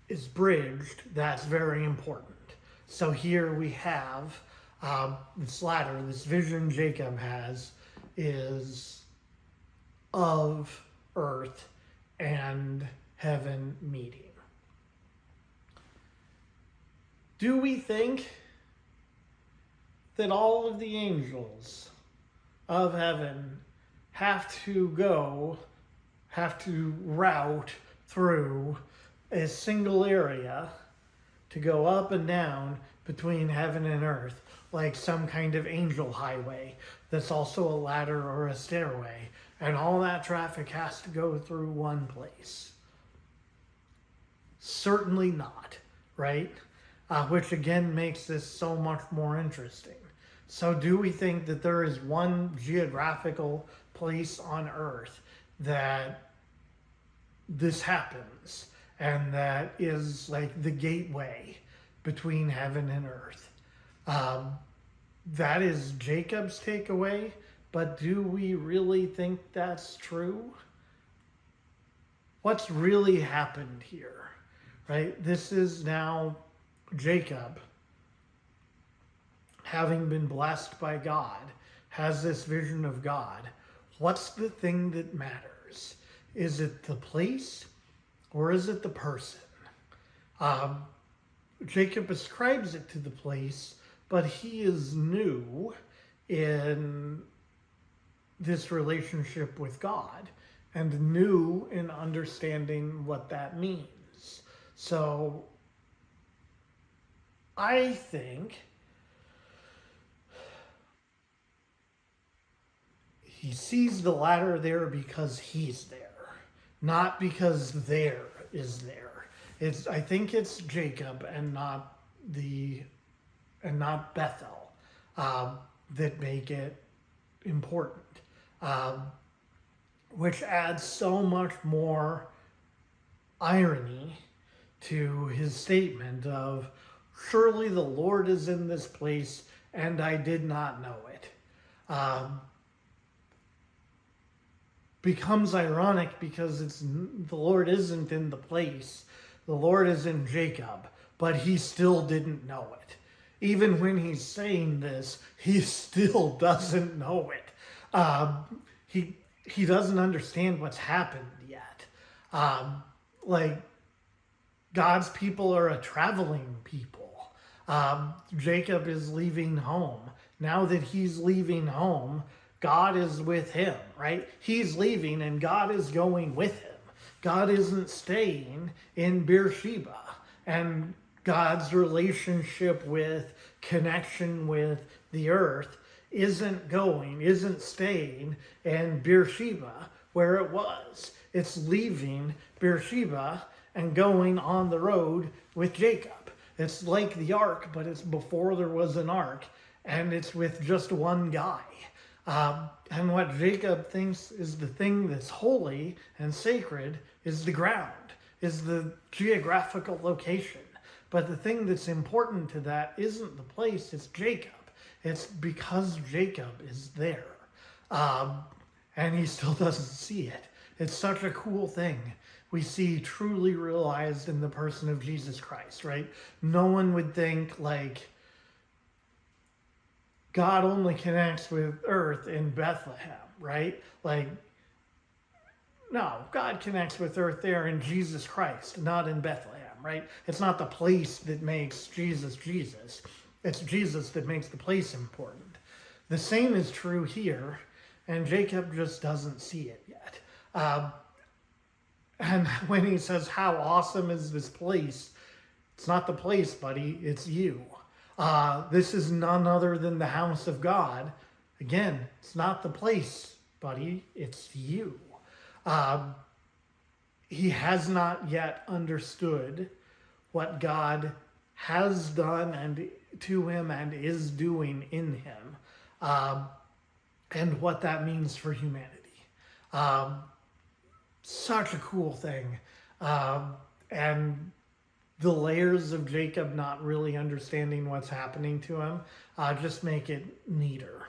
is bridged, that's very important. So here we have this ladder, this vision Jacob has is of earth and heaven meeting. Do we think that all of the angels of heaven have to route through a single area to go up and down between heaven and earth, like some kind of angel highway that's also a ladder or a stairway, and all that traffic has to go through one place? Certainly not, right? Which again makes this so much more interesting. So do we think that there is one geographical place on earth that this happens and that is like the gateway between heaven and earth? That is Jacob's takeaway, but do we really think that's true? What's really happened here, right? This is now Jacob, having been blessed by God, has this vision of God. What's the thing that matters? Is it the place or is it the person? Jacob ascribes it to the place, but he is new in this relationship with God and new in understanding what that means. So I think he sees the ladder there because he's there, not because there is there. I think it's Jacob and not Bethel that make it important, which adds so much more irony to his statement of, surely the Lord is in this place and I did not know it. Becomes ironic because the Lord isn't in the place. The Lord is in Jacob, but he still didn't know it. Even when he's saying this, he still doesn't know it. He doesn't understand what's happened yet. Like, God's people are a traveling people. Jacob is leaving home. Now that he's leaving home, God is with him, right? He's leaving and God is going with him. God isn't staying in Beersheba. And God's relationship with, connection with the earth isn't staying in Beersheba where it was. It's leaving Beersheba and going on the road with Jacob. It's like the ark, but it's before there was an ark, and it's with just one guy. And what Jacob thinks is the thing that's holy and sacred is the ground, is the geographical location. But the thing that's important to that isn't the place, it's Jacob. It's because Jacob is there. And he still doesn't see it. It's such a cool thing we see truly realized in the person of Jesus Christ, right? No one would think, like, God only connects with earth in Bethlehem, right? Like, no, God connects with earth there in Jesus Christ, not in Bethlehem, right? It's not the place that makes Jesus Jesus. It's Jesus that makes the place important. The same is true here, and Jacob just doesn't see it yet. And when he says, how awesome is this place? It's not the place, buddy, it's you. This is none other than the house of God. Again, it's not the place, buddy, it's you. He has not yet understood what God has done and to him and is doing in him, and what that means for humanity. such a cool thing. And the layers of Jacob not really understanding what's happening to him just make it neater.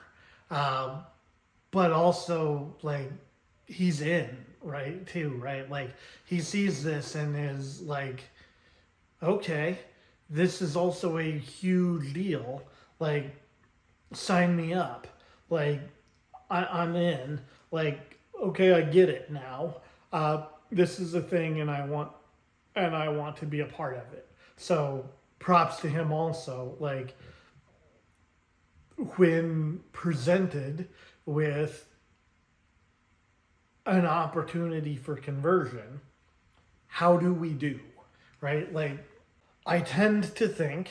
But also, like, he's in, right, too, right? Like, he sees this and is like, okay, this is also a huge deal. Like, sign me up. Like, I'm in. Like, okay, I get it now. This is a thing, and I want to be a part of it. So props to him also. Like, when presented with an opportunity for conversion, how do we do? Right? Like, I tend to think,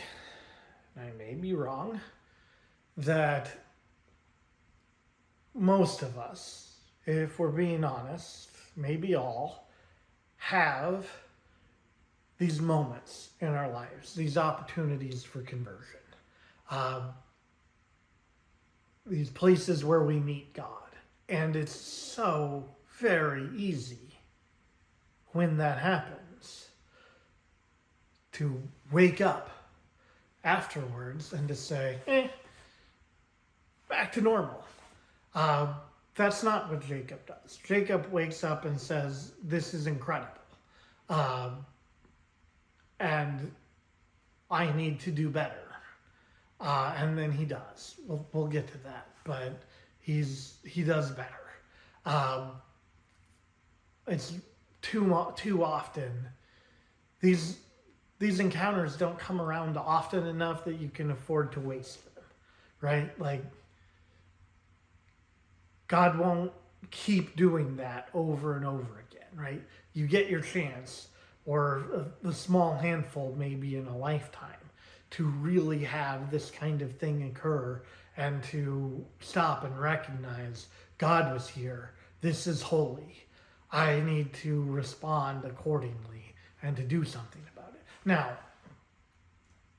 and I may be wrong, that most of us, if we're being honest, maybe all, have these moments in our lives, these opportunities for conversion, these places where we meet God. And it's so very easy when that happens to wake up afterwards and to say, back to normal. That's not what Jacob does. Jacob wakes up and says, this is incredible. And I need to do better. And then he does. We'll get to that. But he does better. It's too often. These encounters don't come around often enough that you can afford to waste them. Right? Like, God won't keep doing that over and over again, right? You get your chance, or a small handful maybe in a lifetime, to really have this kind of thing occur and to stop and recognize God was here. This is holy. I need to respond accordingly and to do something about it. Now,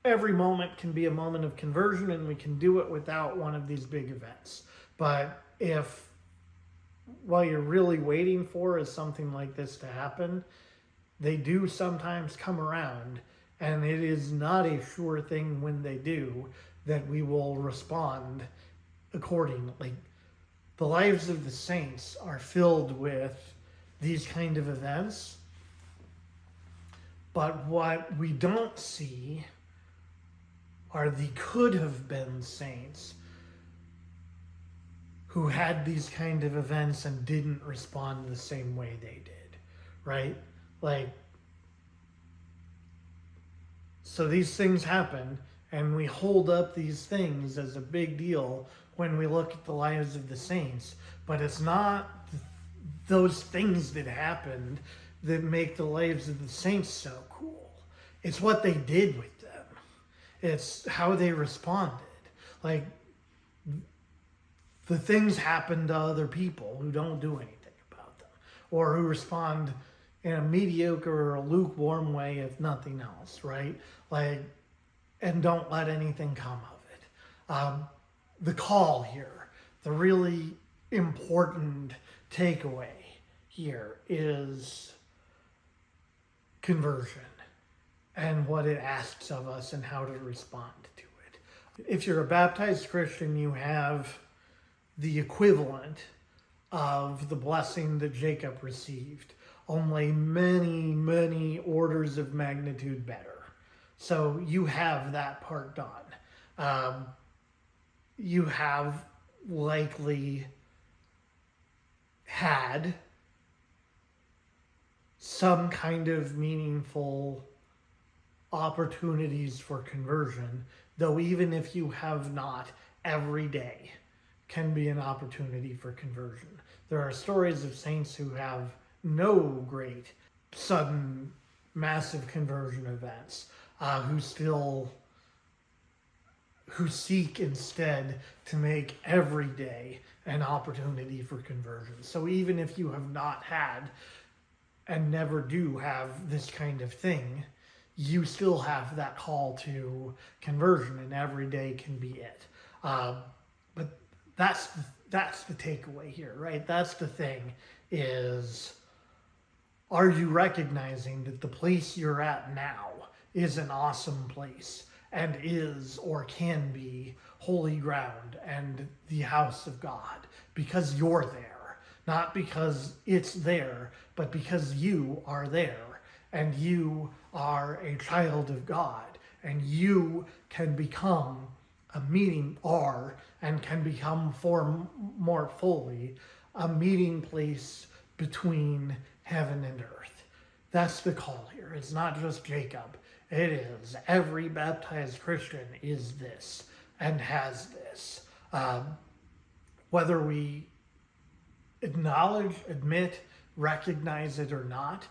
every moment can be a moment of conversion, and we can do it without one of these big events. But if what you're really waiting for is something like this to happen, they do sometimes come around, and it is not a sure thing when they do that we will respond accordingly. The lives of the saints are filled with these kind of events, but what we don't see are the could have been saints who had these kind of events and didn't respond the same way they did, right? Like, so these things happen, and we hold up these things as a big deal when we look at the lives of the saints, but it's not those things that happened that make the lives of the saints so cool. It's what they did with them. It's how they responded. Like, the things happen to other people who don't do anything about them, or who respond in a mediocre or a lukewarm way, if nothing else, right? Like, and don't let anything come of it. The call here, the really important takeaway here is conversion and what it asks of us and how to respond to it. If you're a baptized Christian, you have the equivalent of the blessing that Jacob received, only many, many orders of magnitude better. So you have that part done. You have likely had some kind of meaningful opportunities for conversion, though even if you have not, every day can be an opportunity for conversion. There are stories of saints who have no great, sudden, massive conversion events, who seek instead to make every day an opportunity for conversion. So even if you have not had and never do have this kind of thing, you still have that call to conversion, and every day can be it. But that's the takeaway here, right? That's the thing, is Are you recognizing that the place you're at now is an awesome place and is or can be holy ground and the house of God because you're there, not because it's there, but because you are there and you are a child of God and you can become a meeting and can become more fully a meeting place between heaven and earth. That's the call here. It's not just Jacob. It is every baptized Christian is this and has this. Whether we acknowledge, admit, recognize it or not,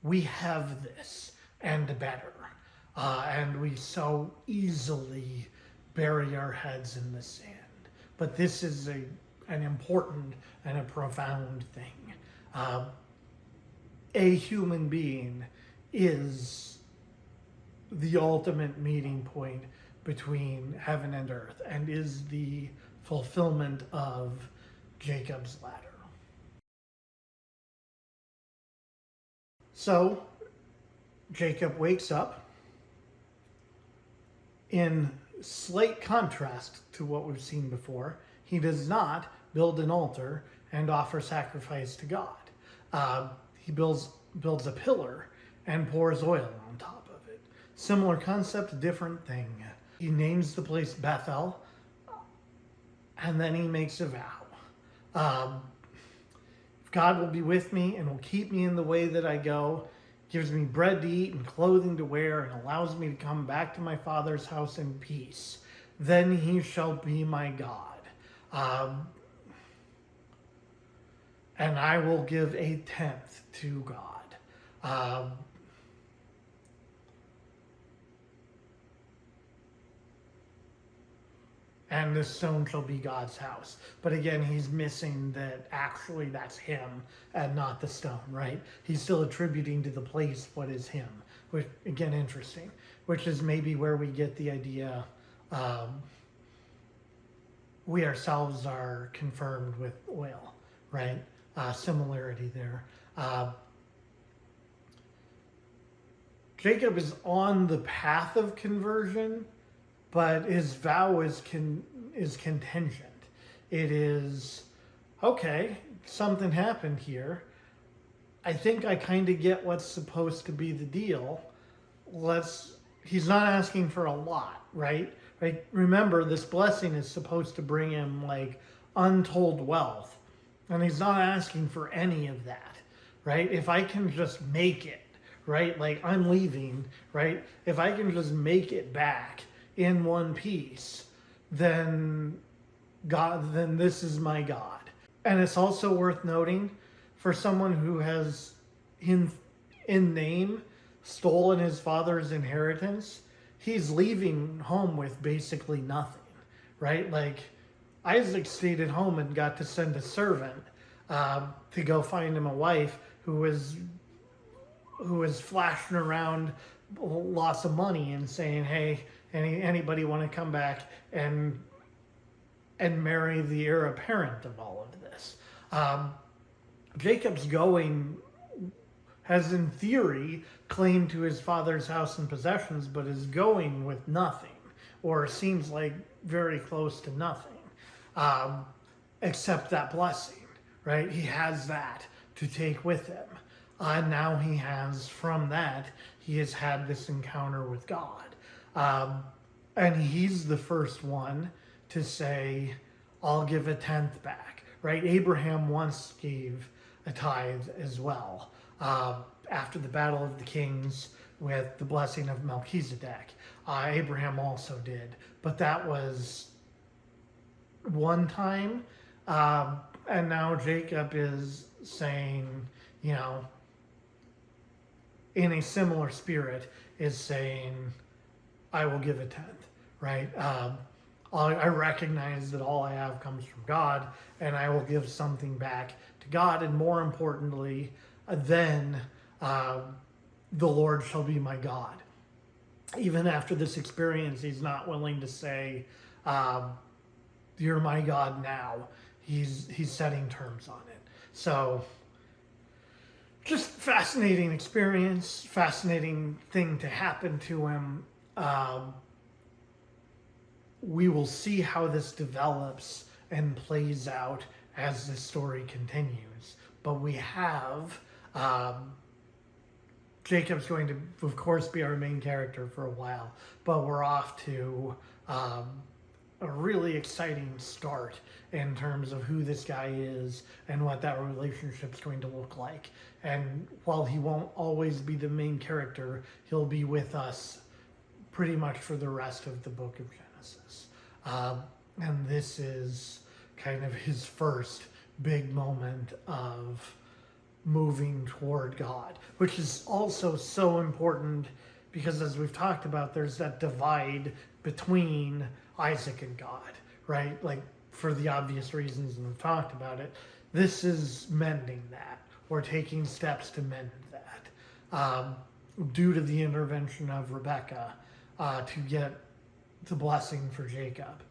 we have this and better. And we so easily bury our heads in the sand. But this is an important and a profound thing. A human being is the ultimate meeting point between heaven and earth and is the fulfillment of Jacob's ladder. So Jacob wakes up in slight contrast to what we've seen before. He does not build an altar and offer sacrifice to God. He builds a pillar and pours oil on top of it. Similar concept, different thing. He names the place Bethel, and then he makes a vow. If God will be with me and will keep me in the way that I go, gives me bread to eat and clothing to wear, and allows me to come back to my Father's house in peace, then he shall be my God. And I will give 1/10 to God. And this stone shall be God's house. But again, he's missing that actually that's him and not the stone, right? He's still attributing to the place what is him, which, again, interesting, which is maybe where we get the idea we ourselves are confirmed with oil, right? Similarity there. Jacob is on the path of conversion, but his vow is contingent. It is, okay, something happened here. I think I kind of get what's supposed to be the deal. He's not asking for a lot, right? Right? Remember, this blessing is supposed to bring him like untold wealth. And he's not asking for any of that, right? If I can just make it, right? Like I'm leaving, right? If I can just make it back in one piece, then this is my God. And it's also worth noting for someone who has in name stolen his father's inheritance, he's leaving home with basically nothing, right? Like Isaac stayed at home and got to send a servant to go find him a wife who was flashing around lots of money and saying, hey, anybody want to come back and marry the heir apparent of all of this? Jacob's has in theory claim to his father's house and possessions, but is going with nothing, or seems like very close to nothing, except that blessing, right? He has that to take with him. And now from that, he has had this encounter with God. And he's the first one to say, I'll give 1/10 back, right? Abraham once gave a tithe as well, after the Battle of the Kings with the blessing of Melchizedek. Abraham also did, but that was one time. And now Jacob is saying, in a similar spirit, is saying, I will give 1/10, right? I recognize that all I have comes from God, and I will give something back to God, and more importantly, then the Lord shall be my God. Even after this experience, he's not willing to say, you're my God now. He's setting terms on it. So just fascinating experience, fascinating thing to happen to him. We will see how this develops and plays out as the story continues. But we have Jacob's going to, of course, be our main character for a while, but we're off to a really exciting start in terms of who this guy is and what that relationship's going to look like. And while he won't always be the main character, he'll be with us pretty much for the rest of the book of Genesis. And this is kind of his first big moment of moving toward God, which is also so important because, as we've talked about, there's that divide between Isaac and God, right? Like, for the obvious reasons, and we've talked about it, this is mending that, or taking steps to mend that, due to the intervention of Rebekah, to get the blessing for Jacob.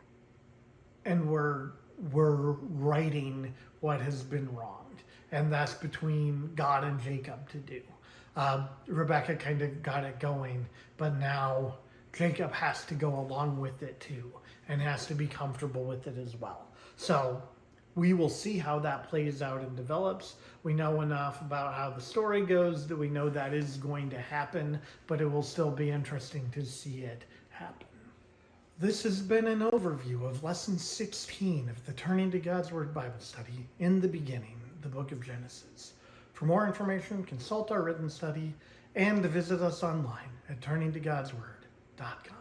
And we're righting what has been wronged. And that's between God and Jacob to do. Rebekah kind of got it going, but now Jacob has to go along with it too, and has to be comfortable with it as well. So we will see how that plays out and develops. We know enough about how the story goes that we know that is going to happen, but it will still be interesting to see it happen. This has been an overview of Lesson 16 of the Turning to God's Word Bible Study, In the Beginning, the Book of Genesis. For more information, consult our written study and visit us online at turningtogodsword.com.